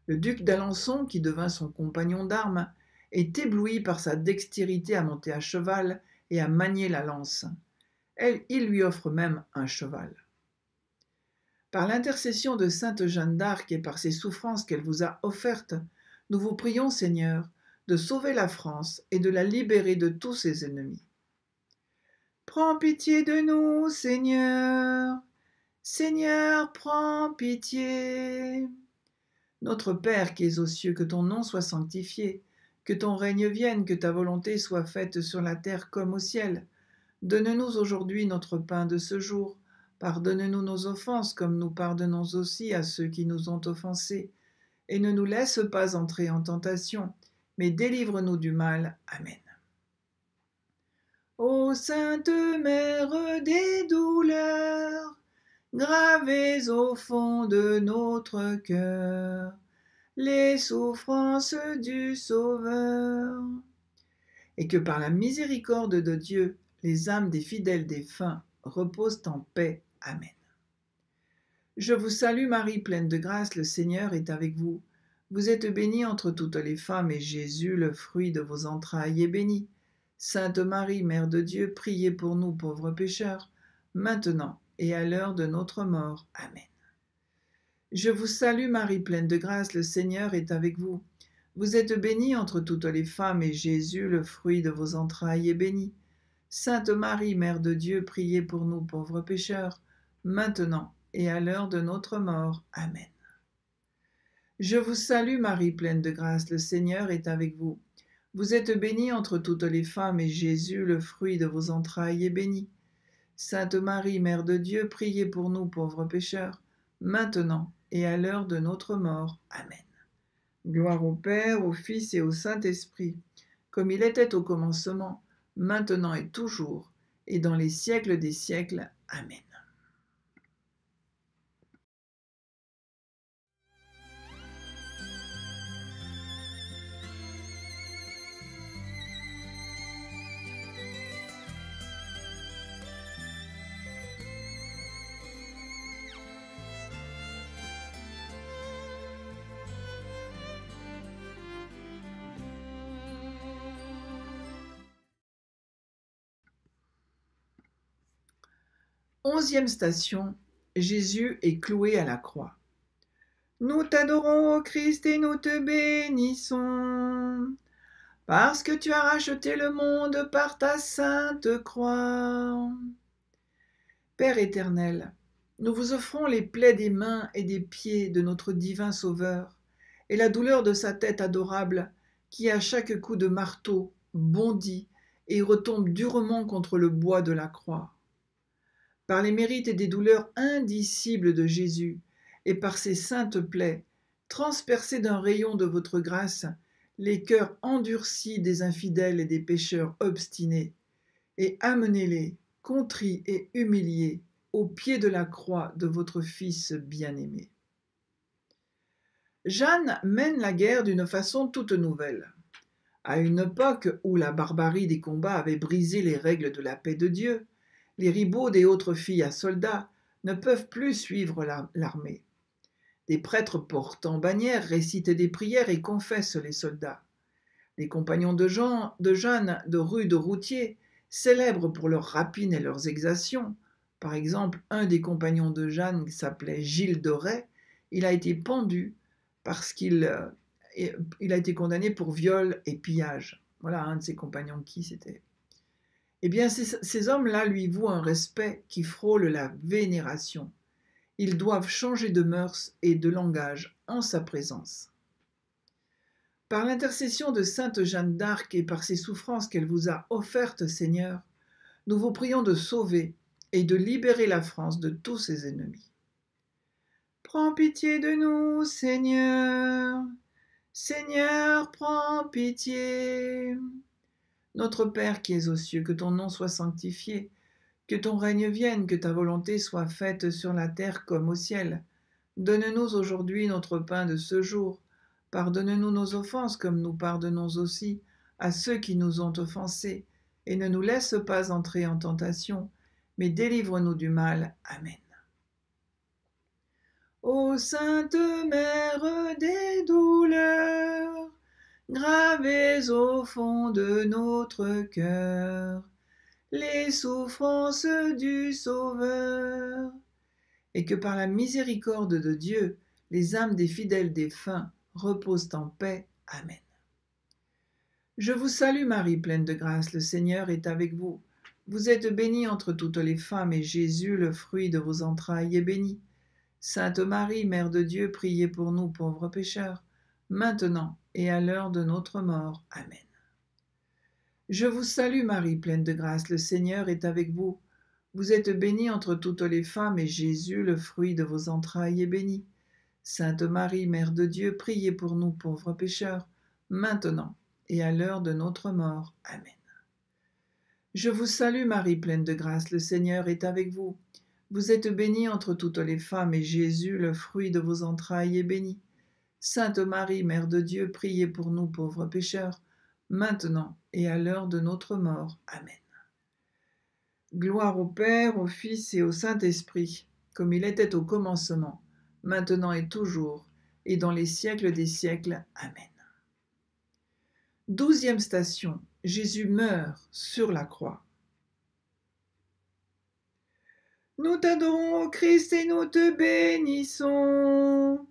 Le duc d'Alençon, qui devint son compagnon d'armes, est ébloui par sa dextérité à monter à cheval et à manier la lance. Il lui offre même un cheval. Par l'intercession de sainte Jeanne d'Arc et par ses souffrances qu'elle vous a offertes, nous vous prions, Seigneur, de sauver la France et de la libérer de tous ses ennemis. Prends pitié de nous, Seigneur. Seigneur, prends pitié. Notre Père qui es aux cieux, que ton nom soit sanctifié, que ton règne vienne, que ta volonté soit faite sur la terre comme au ciel. Donne-nous aujourd'hui notre pain de ce jour. Pardonne-nous nos offenses comme nous pardonnons aussi à ceux qui nous ont offensés. Et ne nous laisse pas entrer en tentation, mais délivre-nous du mal. Amen. Ô Sainte Mère des douleurs, gravez au fond de notre cœur les souffrances du Sauveur, et que par la miséricorde de Dieu, les âmes des fidèles défunts reposent en paix. Amen. Je vous salue Marie, pleine de grâce, le Seigneur est avec vous. Vous êtes bénie entre toutes les femmes, et Jésus, le fruit de vos entrailles, est béni. Sainte Marie, Mère de Dieu, priez pour nous pauvres pécheurs, maintenant et à l'heure de notre mort. Amen. Je vous salue Marie, pleine de grâce, le Seigneur est avec vous. Vous êtes bénie entre toutes les femmes, et Jésus, le fruit de vos entrailles, est béni. Sainte Marie, Mère de Dieu, priez pour nous pauvres pécheurs, maintenant et à l'heure de notre mort. Amen. Je vous salue Marie, pleine de grâce, le Seigneur est avec vous. Vous êtes bénie entre toutes les femmes, et Jésus, le fruit de vos entrailles, est béni. Sainte Marie, Mère de Dieu, priez pour nous pauvres pécheurs, maintenant et à l'heure de notre mort. Amen. Gloire au Père, au Fils et au Saint-Esprit, comme il était au commencement, maintenant et toujours, et dans les siècles des siècles. Amen. Onzième station, Jésus est cloué à la croix. Nous t'adorons, ô Christ, et nous te bénissons, parce que tu as racheté le monde par ta sainte croix. Père éternel, nous vous offrons les plaies des mains et des pieds de notre divin Sauveur, et la douleur de sa tête adorable, qui à chaque coup de marteau bondit et retombe durement contre le bois de la croix. Par les mérites et des douleurs indicibles de Jésus, et par ses saintes plaies, transpercez d'un rayon de votre grâce les cœurs endurcis des infidèles et des pécheurs obstinés, et amenez-les, contrits et humiliés, au pied de la croix de votre Fils bien-aimé. Jeanne mène la guerre d'une façon toute nouvelle. À une époque où la barbarie des combats avait brisé les règles de la paix de Dieu, les ribaudes et autres filles à soldats ne peuvent plus suivre l'armée. Des prêtres portant bannières récitent des prières et confessent les soldats. Les compagnons de Jeanne de rudes routiers célèbrent pour leurs rapines et leurs exactions. Par exemple, un des compagnons de Jeanne s'appelait Gilles de Rais. Il a été pendu parce qu'il a été condamné pour viol et pillage. Voilà un de ses compagnons qui c'était. Eh bien, ces hommes-là lui vouent un respect qui frôle la vénération. Ils doivent changer de mœurs et de langage en sa présence. Par l'intercession de sainte Jeanne d'Arc et par ses souffrances qu'elle vous a offertes, Seigneur, nous vous prions de sauver et de libérer la France de tous ses ennemis. Prends pitié de nous, Seigneur. Seigneur, prends pitié. Notre Père qui es aux cieux, que ton nom soit sanctifié, que ton règne vienne, que ta volonté soit faite sur la terre comme au ciel. Donne-nous aujourd'hui notre pain de ce jour. Pardonne-nous nos offenses comme nous pardonnons aussi à ceux qui nous ont offensés. Et ne nous laisse pas entrer en tentation, mais délivre-nous du mal. Amen. Ô Sainte Mère des douleurs, gravez au fond de notre cœur les souffrances du Sauveur, et que par la miséricorde de Dieu, les âmes des fidèles défunts reposent en paix. Amen. Je vous salue Marie, pleine de grâce, le Seigneur est avec vous. Vous êtes bénie entre toutes les femmes, et Jésus, le fruit de vos entrailles, est béni. Sainte Marie, Mère de Dieu, priez pour nous pauvres pécheurs, maintenant et à l'heure de notre mort. Amen. Je vous salue Marie, pleine de grâce, le Seigneur est avec vous. Vous êtes bénie entre toutes les femmes, et Jésus, le fruit de vos entrailles, est béni. Sainte Marie, Mère de Dieu, priez pour nous pauvres pécheurs, maintenant et à l'heure de notre mort. Amen. Je vous salue Marie, pleine de grâce, le Seigneur est avec vous. Vous êtes bénie entre toutes les femmes, et Jésus, le fruit de vos entrailles, est béni. Sainte Marie, Mère de Dieu, priez pour nous pauvres pécheurs, maintenant et à l'heure de notre mort. Amen. Gloire au Père, au Fils et au Saint-Esprit, comme il était au commencement, maintenant et toujours, et dans les siècles des siècles. Amen. 12e station. Jésus meurt sur la croix. Nous t'adorons, ô Christ, et nous te bénissons,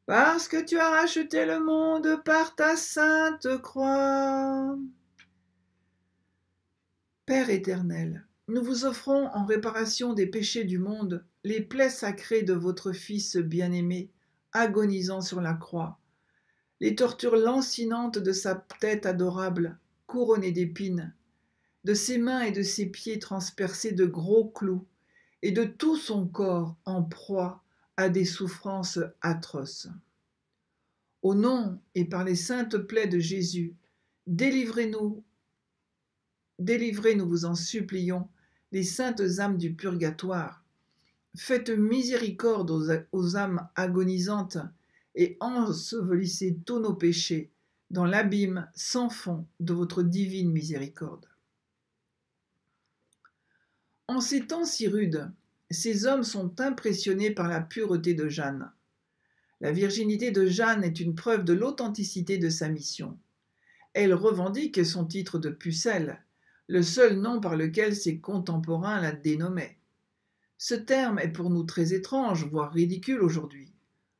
parce que tu as racheté le monde par ta sainte croix. Père éternel, nous vous offrons en réparation des péchés du monde les plaies sacrées de votre Fils bien-aimé, agonisant sur la croix, les tortures lancinantes de sa tête adorable, couronnée d'épines, de ses mains et de ses pieds transpercés de gros clous, et de tout son corps en proie à des souffrances atroces. Au nom et par les saintes plaies de Jésus, délivrez-nous, nous vous en supplions, les saintes âmes du purgatoire. Faites miséricorde aux âmes agonisantes et ensevelissez tous nos péchés dans l'abîme sans fond de votre divine miséricorde. En ces temps si rudes, ces hommes sont impressionnés par la pureté de Jeanne. La virginité de Jeanne est une preuve de l'authenticité de sa mission. Elle revendique son titre de pucelle, le seul nom par lequel ses contemporains la dénommaient. Ce terme est pour nous très étrange, voire ridicule aujourd'hui.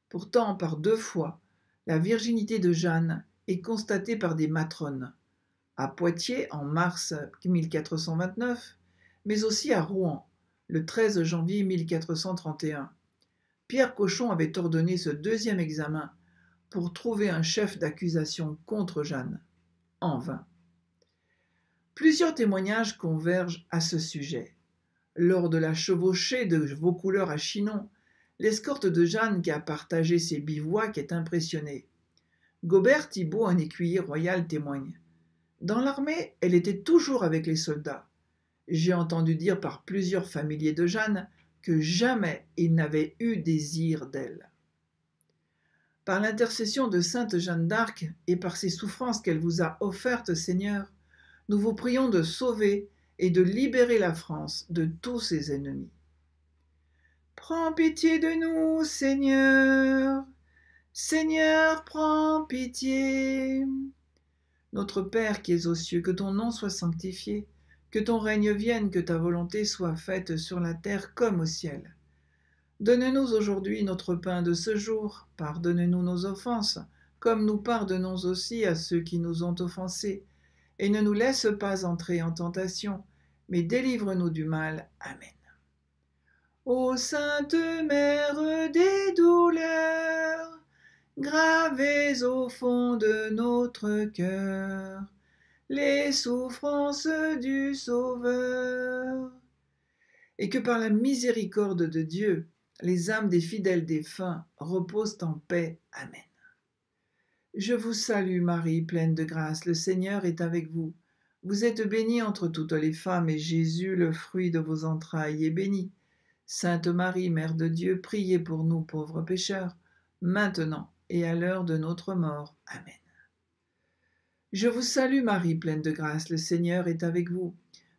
Pourtant, par 2 fois, la virginité de Jeanne est constatée par des matrones, à Poitiers en mars 1429, mais aussi à Rouen, le 13 janvier 1431. Pierre Cochon avait ordonné ce 2e examen pour trouver un chef d'accusation contre Jeanne, en vain. Plusieurs témoignages convergent à ce sujet. Lors de la chevauchée de Vaucouleurs à Chinon, l'escorte de Jeanne qui a partagé ses bivouacs est impressionnée. Gobert Thibault, un écuyer royal, témoigne. Dans l'armée, elle était toujours avec les soldats. J'ai entendu dire par plusieurs familiers de Jeanne que jamais il n'avait eu désir d'elle. Par l'intercession de sainte Jeanne d'Arc et par ses souffrances qu'elle vous a offertes, Seigneur, nous vous prions de sauver et de libérer la France de tous ses ennemis. Prends pitié de nous, Seigneur. Seigneur, prends pitié. Notre Père qui es aux cieux, que ton nom soit sanctifié, que ton règne vienne, que ta volonté soit faite sur la terre comme au ciel. Donne-nous aujourd'hui notre pain de ce jour. Pardonne-nous nos offenses, comme nous pardonnons aussi à ceux qui nous ont offensés. Et ne nous laisse pas entrer en tentation, mais délivre-nous du mal. Amen. Ô Sainte Mère des douleurs, gravez au fond de notre cœur les souffrances du Sauveur, et que par la miséricorde de Dieu, les âmes des fidèles défunts reposent en paix. Amen. Je vous salue Marie, pleine de grâce, le Seigneur est avec vous. Vous êtes bénie entre toutes les femmes, et Jésus, le fruit de vos entrailles, est béni. Sainte Marie, Mère de Dieu, priez pour nous pauvres pécheurs, maintenant et à l'heure de notre mort. Amen. Je vous salue Marie, pleine de grâce, le Seigneur est avec vous.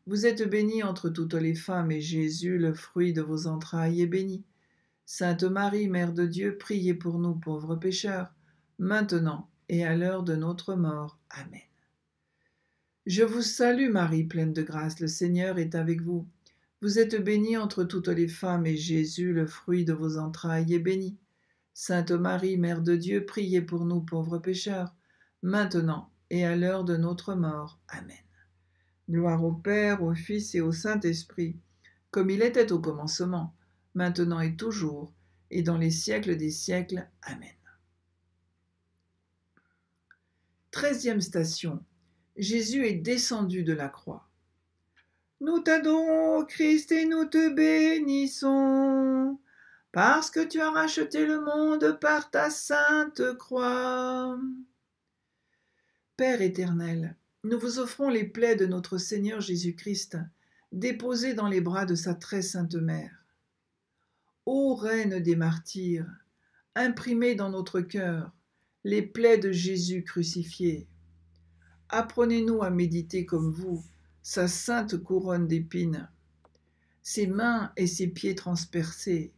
Vous êtes bénie entre toutes les femmes, et Jésus, le fruit de vos entrailles, est béni. Sainte Marie, Mère de Dieu, priez pour nous pauvres pécheurs, maintenant et à l'heure de notre mort. Amen. Je vous salue Marie, pleine de grâce, le Seigneur est avec vous. Vous êtes bénie entre toutes les femmes, et Jésus, le fruit de vos entrailles, est béni. Sainte Marie, Mère de Dieu, priez pour nous pauvres pécheurs, maintenant et à l'heure de notre mort. Amen. Gloire au Père, au Fils et au Saint-Esprit, comme il était au commencement, maintenant et toujours, et dans les siècles des siècles. Amen. 13e station. Jésus est descendu de la croix. Nous t'adorons, ô Christ, et nous te bénissons, parce que tu as racheté le monde par ta sainte croix. Père éternel, nous vous offrons les plaies de notre Seigneur Jésus-Christ, déposées dans les bras de sa très sainte mère. Ô Reine des martyrs, imprimez dans notre cœur les plaies de Jésus crucifié. Apprenez-nous à méditer comme vous sa sainte couronne d'épines, ses mains et ses pieds transpercés,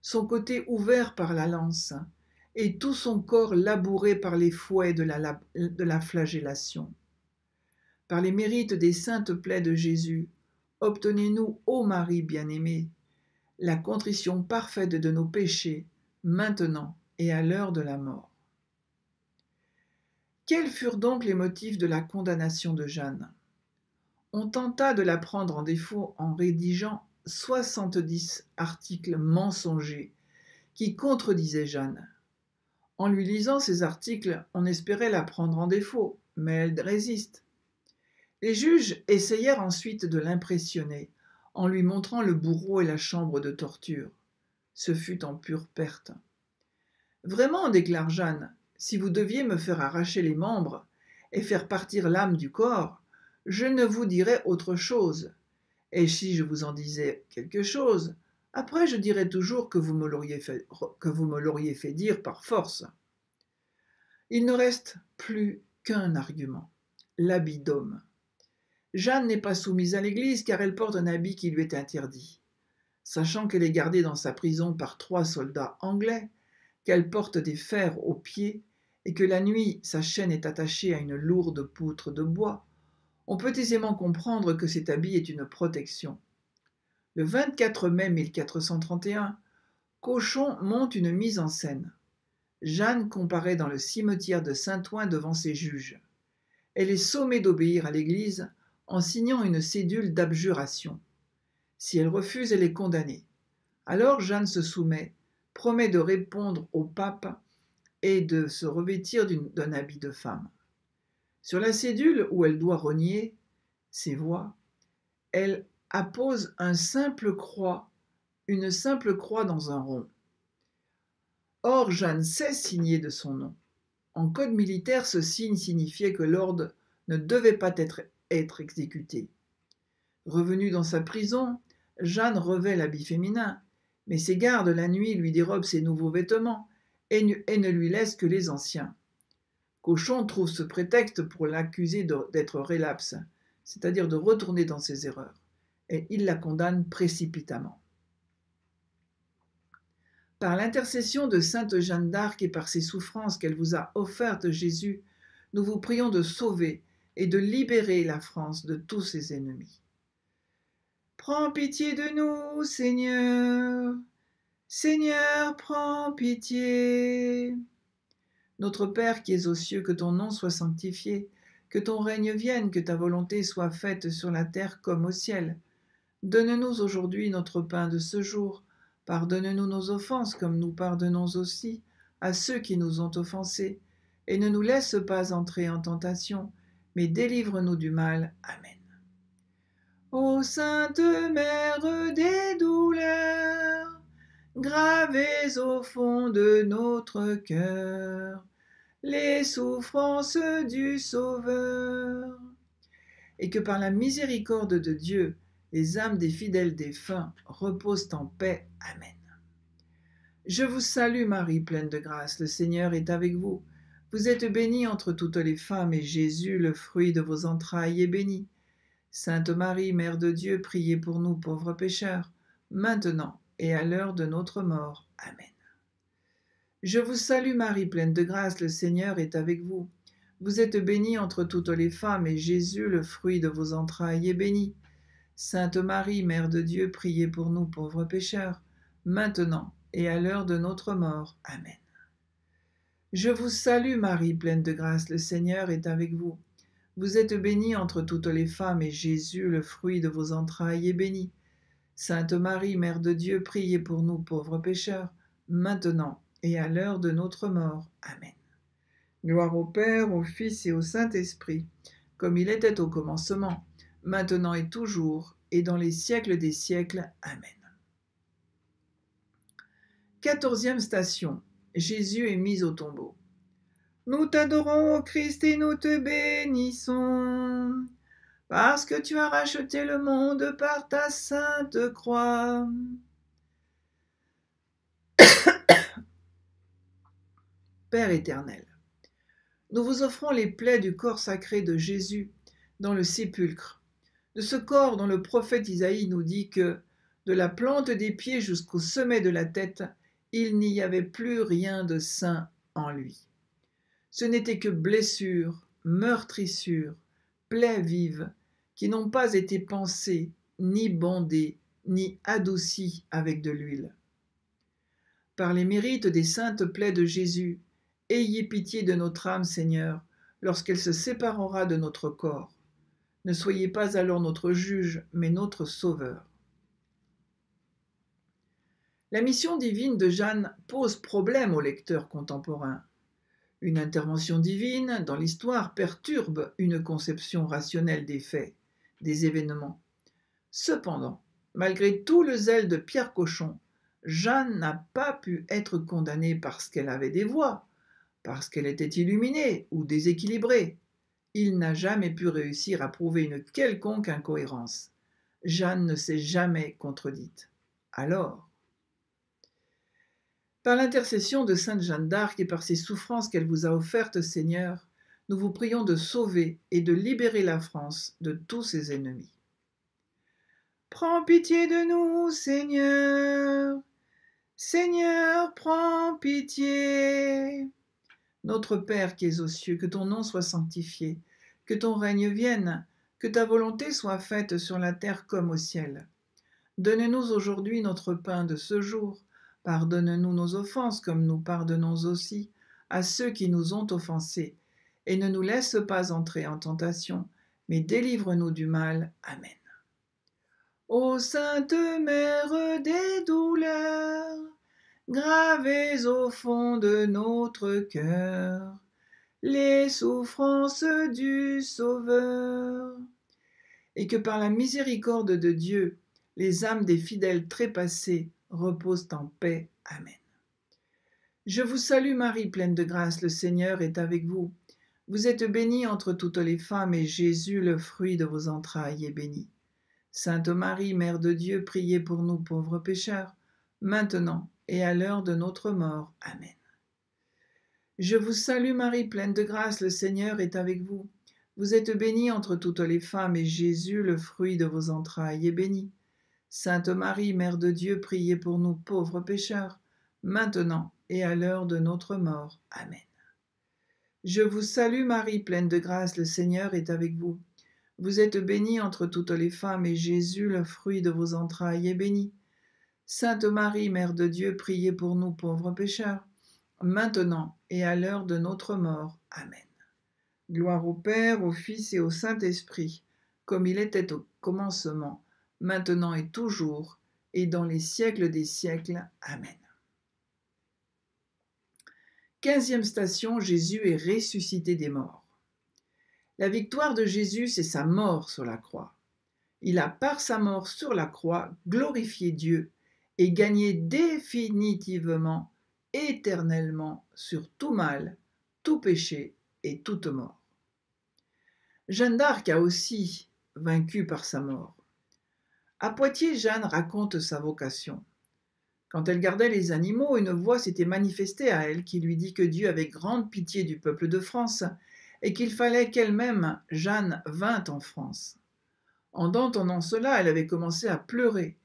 son côté ouvert par la lance, et tout son corps labouré par les fouets de la flagellation. Par les mérites des saintes plaies de Jésus, obtenez-nous, ô Marie bien-aimée, la contrition parfaite de nos péchés, maintenant et à l'heure de la mort. Quels furent donc les motifs de la condamnation de Jeanne? On tenta de la prendre en défaut en rédigeant 70 articles mensongers qui contredisaient Jeanne. En lui lisant ces articles, on espérait la prendre en défaut, mais elle résiste. Les juges essayèrent ensuite de l'impressionner en lui montrant le bourreau et la chambre de torture. Ce fut en pure perte. « Vraiment, déclare Jeanne, si vous deviez me faire arracher les membres et faire partir l'âme du corps, je ne vous dirais autre chose. Et si je vous en disais quelque chose, après je dirais toujours que vous me l'auriez fait dire par force. » Il ne reste plus qu'un argument, l'habit d'homme. Jeanne n'est pas soumise à l'Église car elle porte un habit qui lui est interdit. Sachant qu'elle est gardée dans sa prison par 3 soldats anglais, qu'elle porte des fers aux pieds et que la nuit sa chaîne est attachée à une lourde poutre de bois, on peut aisément comprendre que cet habit est une protection. Le 24 mai 1431, Cauchon monte une mise en scène. Jeanne comparaît dans le cimetière de Saint-Ouen devant ses juges. Elle est sommée d'obéir à l'Église en signant une cédule d'abjuration. Si elle refuse, elle est condamnée. Alors Jeanne se soumet, promet de répondre au pape et de se revêtir d'un habit de femme. Sur la cédule où elle doit renier ses voix, elle appose une simple croix dans un rond. Or, Jeanne sait signer de son nom. En code militaire, ce signe signifiait que l'ordre ne devait pas être exécuté. Revenue dans sa prison, Jeanne revêt l'habit féminin, mais ses gardes la nuit lui dérobent ses nouveaux vêtements et ne lui laissent que les anciens. Cauchon trouve ce prétexte pour l'accuser d'être relapse, c'est-à-dire de retourner dans ses erreurs, et il la condamne précipitamment. Par l'intercession de sainte Jeanne d'Arc et par ses souffrances qu'elle vous a offertes, Jésus, nous vous prions de sauver et de libérer la France de tous ses ennemis. Prends pitié de nous, Seigneur. Seigneur, prends pitié. Notre Père qui es aux cieux, que ton nom soit sanctifié, que ton règne vienne, que ta volonté soit faite sur la terre comme au ciel. Donne-nous aujourd'hui notre pain de ce jour. Pardonne-nous nos offenses comme nous pardonnons aussi à ceux qui nous ont offensés. Et ne nous laisse pas entrer en tentation, mais délivre-nous du mal. Amen. Ô Sainte Mère des douleurs, gravez au fond de notre cœur les souffrances du Sauveur. et que par la miséricorde de Dieu, les âmes des fidèles défunts reposent en paix. Amen. Je vous salue Marie, pleine de grâce, le Seigneur est avec vous. Vous êtes bénie entre toutes les femmes, et Jésus, le fruit de vos entrailles, est béni. Sainte Marie, Mère de Dieu, priez pour nous pauvres pécheurs, maintenant et à l'heure de notre mort. Amen. Je vous salue Marie, pleine de grâce, le Seigneur est avec vous. Vous êtes bénie entre toutes les femmes, et Jésus, le fruit de vos entrailles, est béni. Sainte Marie, Mère de Dieu, priez pour nous pauvres pécheurs, maintenant et à l'heure de notre mort. Amen. Je vous salue Marie, pleine de grâce, le Seigneur est avec vous. Vous êtes bénie entre toutes les femmes, et Jésus, le fruit de vos entrailles, est béni. Sainte Marie, Mère de Dieu, priez pour nous pauvres pécheurs, maintenant et à l'heure de notre mort. Amen. Gloire au Père, au Fils et au Saint-Esprit, comme il était au commencement, maintenant et toujours, et dans les siècles des siècles. Amen. 14e station. Jésus est mis au tombeau. Nous t'adorons, ô Christ, et nous te bénissons, parce que tu as racheté le monde par ta sainte croix. Père éternel, nous vous offrons les plaies du corps sacré de Jésus dans le sépulcre, de ce corps dont le prophète Isaïe nous dit que, de la plante des pieds jusqu'au sommet de la tête, il n'y avait plus rien de saint en lui. Ce n'étaient que blessures, meurtrissures, plaies vives, qui n'ont pas été pansées, ni bandées, ni adoucies avec de l'huile. Par les mérites des saintes plaies de Jésus, ayez pitié de notre âme, Seigneur, lorsqu'elle se séparera de notre corps. Ne soyez pas alors notre juge, mais notre sauveur. La mission divine de Jeanne pose problème aux lecteurs contemporains. Une intervention divine dans l'histoire perturbe une conception rationnelle des faits, des événements. Cependant, malgré tout le zèle de Pierre Cochon, Jeanne n'a pas pu être condamnée parce qu'elle avait des voix, parce qu'elle était illuminée ou déséquilibrée. Il n'a jamais pu réussir à prouver une quelconque incohérence. Jeanne ne s'est jamais contredite. Alors, par l'intercession de sainte Jeanne d'Arc et par ses souffrances qu'elle vous a offertes, Seigneur, nous vous prions de sauver et de libérer la France de tous ses ennemis. Prends pitié de nous, Seigneur. Seigneur, prends pitié. Notre Père qui es aux cieux, que ton nom soit sanctifié, que ton règne vienne, que ta volonté soit faite sur la terre comme au ciel. Donne-nous aujourd'hui notre pain de ce jour. Pardonne-nous nos offenses comme nous pardonnons aussi à ceux qui nous ont offensés. Et ne nous laisse pas entrer en tentation, mais délivre-nous du mal. Amen. Ô Sainte Mère des douleurs, gravez au fond de notre cœur les souffrances du Sauveur, et que par la miséricorde de Dieu, les âmes des fidèles trépassés reposent en paix. Amen. Je vous salue Marie, pleine de grâce, le Seigneur est avec vous. Vous êtes bénie entre toutes les femmes, et Jésus, le fruit de vos entrailles, est béni. Sainte Marie, Mère de Dieu, priez pour nous pauvres pécheurs, maintenant et à l'heure de notre mort. Amen. Je vous salue Marie, pleine de grâce, le Seigneur est avec vous. Vous êtes bénie entre toutes les femmes, et Jésus, le fruit de vos entrailles, est béni. Sainte Marie, Mère de Dieu, priez pour nous pauvres pécheurs, maintenant et à l'heure de notre mort. Amen. Je vous salue Marie, pleine de grâce, le Seigneur est avec vous. Vous êtes bénie entre toutes les femmes, et Jésus, le fruit de vos entrailles, est béni. Sainte Marie, Mère de Dieu, priez pour nous pauvres pécheurs, maintenant et à l'heure de notre mort. Amen. Gloire au Père, au Fils et au Saint-Esprit, comme il était au commencement, maintenant et toujours, et dans les siècles des siècles. Amen. 15e station, Jésus est ressuscité des morts. La victoire de Jésus, c'est sa mort sur la croix. Il a, par sa mort sur la croix, glorifié Dieu et gagné définitivement, éternellement, sur tout mal, tout péché et toute mort. Jeanne d'Arc a aussi vaincu par sa mort. À Poitiers, Jeanne raconte sa vocation. Quand elle gardait les animaux, une voix s'était manifestée à elle qui lui dit que Dieu avait grande pitié du peuple de France et qu'il fallait qu'elle-même, Jeanne, vînt en France. En entendant cela, elle avait commencé à pleurer.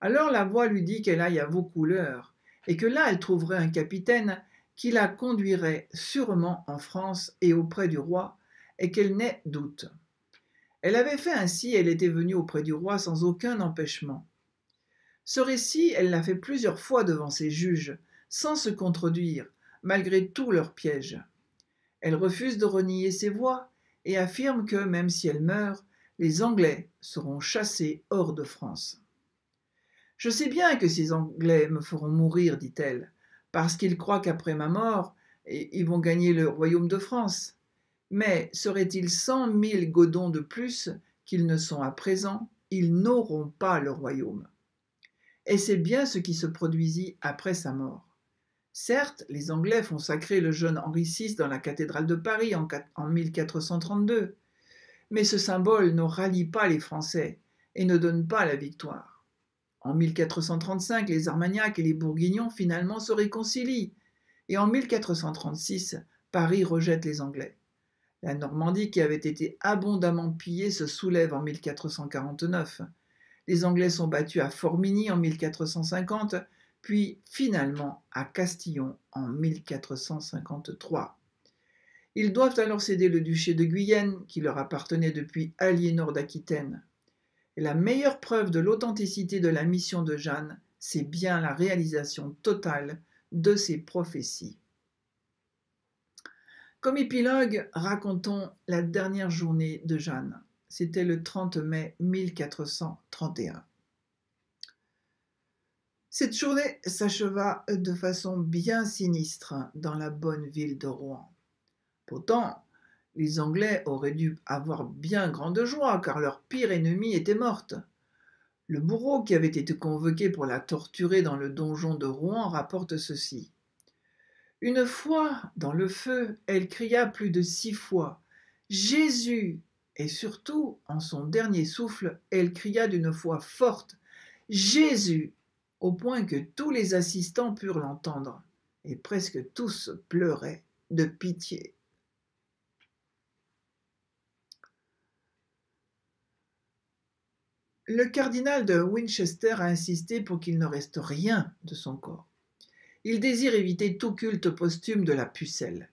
Alors la voix lui dit qu'elle aille à Vaucouleurs et que là elle trouverait un capitaine qui la conduirait sûrement en France et auprès du roi et qu'elle n'ait doute. Elle avait fait ainsi, elle était venue auprès du roi sans aucun empêchement. Ce récit, elle l'a fait plusieurs fois devant ses juges, sans se contredire, malgré tous leurs pièges. Elle refuse de renier ses voix et affirme que, même si elle meurt, les Anglais seront chassés hors de France. « Je sais bien que ces Anglais me feront mourir, dit-elle, parce qu'ils croient qu'après ma mort, ils vont gagner le royaume de France. Mais seraient-ils 100 000 godons de plus qu'ils ne sont à présent, ils n'auront pas le royaume. » Et c'est bien ce qui se produisit après sa mort. Certes, les Anglais font sacrer le jeune Henri VI dans la cathédrale de Paris en 1432, mais ce symbole ne rallie pas les Français et ne donne pas la victoire. En 1435, les Armagnacs et les Bourguignons finalement se réconcilient, et en 1436, Paris rejette les Anglais. La Normandie, qui avait été abondamment pillée, se soulève en 1449. Les Anglais sont battus à Formigny en 1450, puis finalement à Castillon en 1453. Ils doivent alors céder le duché de Guyenne, qui leur appartenait depuis Aliénor d'Aquitaine. Et la meilleure preuve de l'authenticité de la mission de Jeanne, c'est bien la réalisation totale de ses prophéties. Comme épilogue, racontons la dernière journée de Jeanne. C'était le 30 mai 1431. Cette journée s'acheva de façon bien sinistre dans la bonne ville de Rouen. Pourtant, les Anglais auraient dû avoir bien grande joie, car leur pire ennemie était morte. Le bourreau qui avait été convoqué pour la torturer dans le donjon de Rouen rapporte ceci. Une fois dans le feu, elle cria plus de 6 fois « Jésus !» Et surtout, en son dernier souffle, elle cria d'une voix forte « Jésus !» au point que tous les assistants purent l'entendre, et presque tous pleuraient de pitié. Le cardinal de Winchester a insisté pour qu'il ne reste rien de son corps. Il désire éviter tout culte posthume de la pucelle.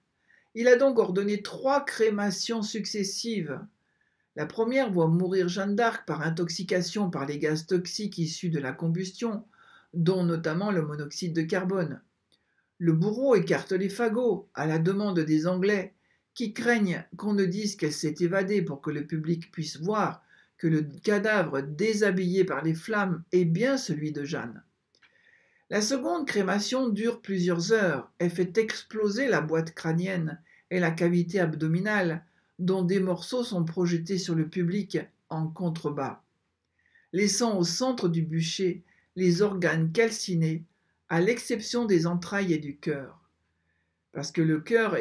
Il a donc ordonné 3 crémations successives. La première voit mourir Jeanne d'Arc par intoxication par les gaz toxiques issus de la combustion, dont notamment le monoxyde de carbone. Le bourreau écarte les fagots, à la demande des Anglais, qui craignent qu'on ne dise qu'elle s'est évadée pour que le public puisse voir que le cadavre déshabillé par les flammes est bien celui de Jeanne. La seconde crémation dure plusieurs heures et fait exploser la boîte crânienne et la cavité abdominale, dont des morceaux sont projetés sur le public en contrebas, laissant au centre du bûcher les organes calcinés, à l'exception des entrailles et du cœur. Parce que le cœur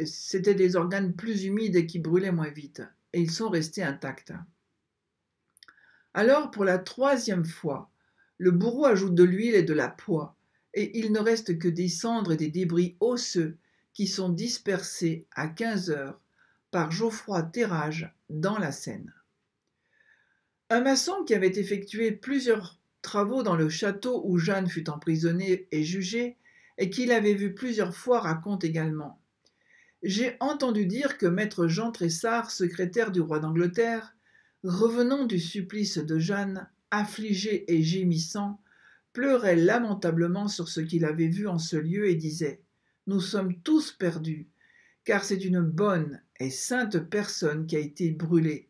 c'était des organes plus humides et qui brûlaient moins vite, et ils sont restés intacts. Alors, pour la 3e fois, le bourreau ajoute de l'huile et de la poix, et il ne reste que des cendres et des débris osseux qui sont dispersés à 15 heures par Geoffroy Terrage dans la Seine. Un maçon qui avait effectué plusieurs travaux dans le château où Jeanne fut emprisonnée et jugée, et qui l'avait vue plusieurs fois, raconte également. J'ai entendu dire que maître Jean Tressart, secrétaire du roi d'Angleterre, revenant du supplice de Jeanne, affligé et gémissant, pleurait lamentablement sur ce qu'il avait vu en ce lieu et disait « Nous sommes tous perdus, car c'est une bonne et sainte personne qui a été brûlée,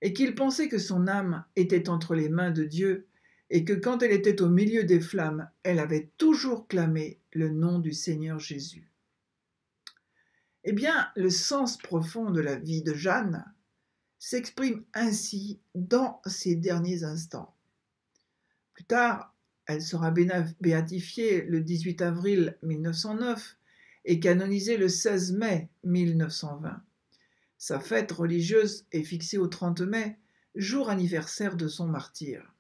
et qu'il pensait que son âme était entre les mains de Dieu, et que quand elle était au milieu des flammes, elle avait toujours clamé le nom du Seigneur Jésus. » Eh bien, le sens profond de la vie de Jeanne s'exprime ainsi dans ses derniers instants. Plus tard, elle sera béatifiée le 18 avril 1909 et canonisée le 16 mai 1920. Sa fête religieuse est fixée au 30 mai, jour anniversaire de son martyre.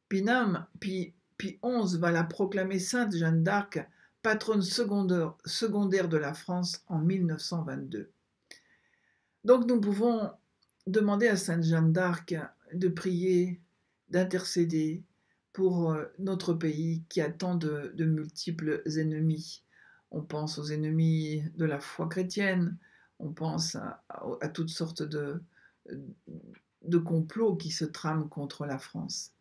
Pie XI va la proclamer sainte Jeanne d'Arc, patronne secondaire de la France en 1922. Donc nous pouvons demander à sainte Jeanne d'Arc de prier, d'intercéder pour notre pays qui a tant de multiples ennemis. On pense aux ennemis de la foi chrétienne, on pense à toutes sortes de complots qui se trament contre la France.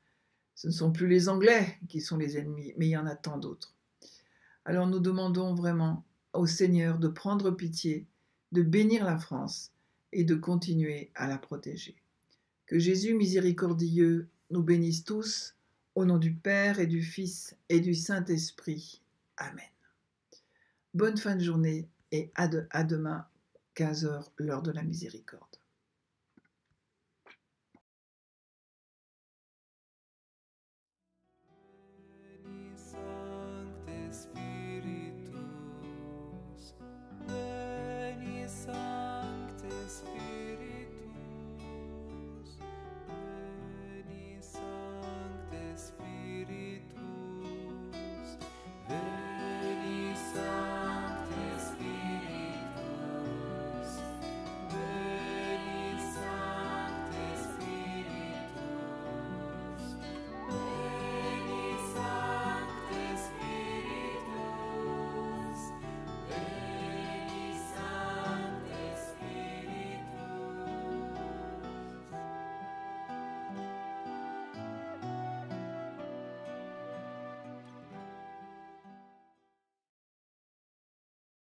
Ce ne sont plus les Anglais qui sont les ennemis, mais il y en a tant d'autres. Alors nous demandons vraiment au Seigneur de prendre pitié, de bénir la France et de continuer à la protéger. Que Jésus miséricordieux nous bénisse tous, au nom du Père et du Fils et du Saint-Esprit. Amen. Bonne fin de journée et à demain, 15h, l'heure de la miséricorde.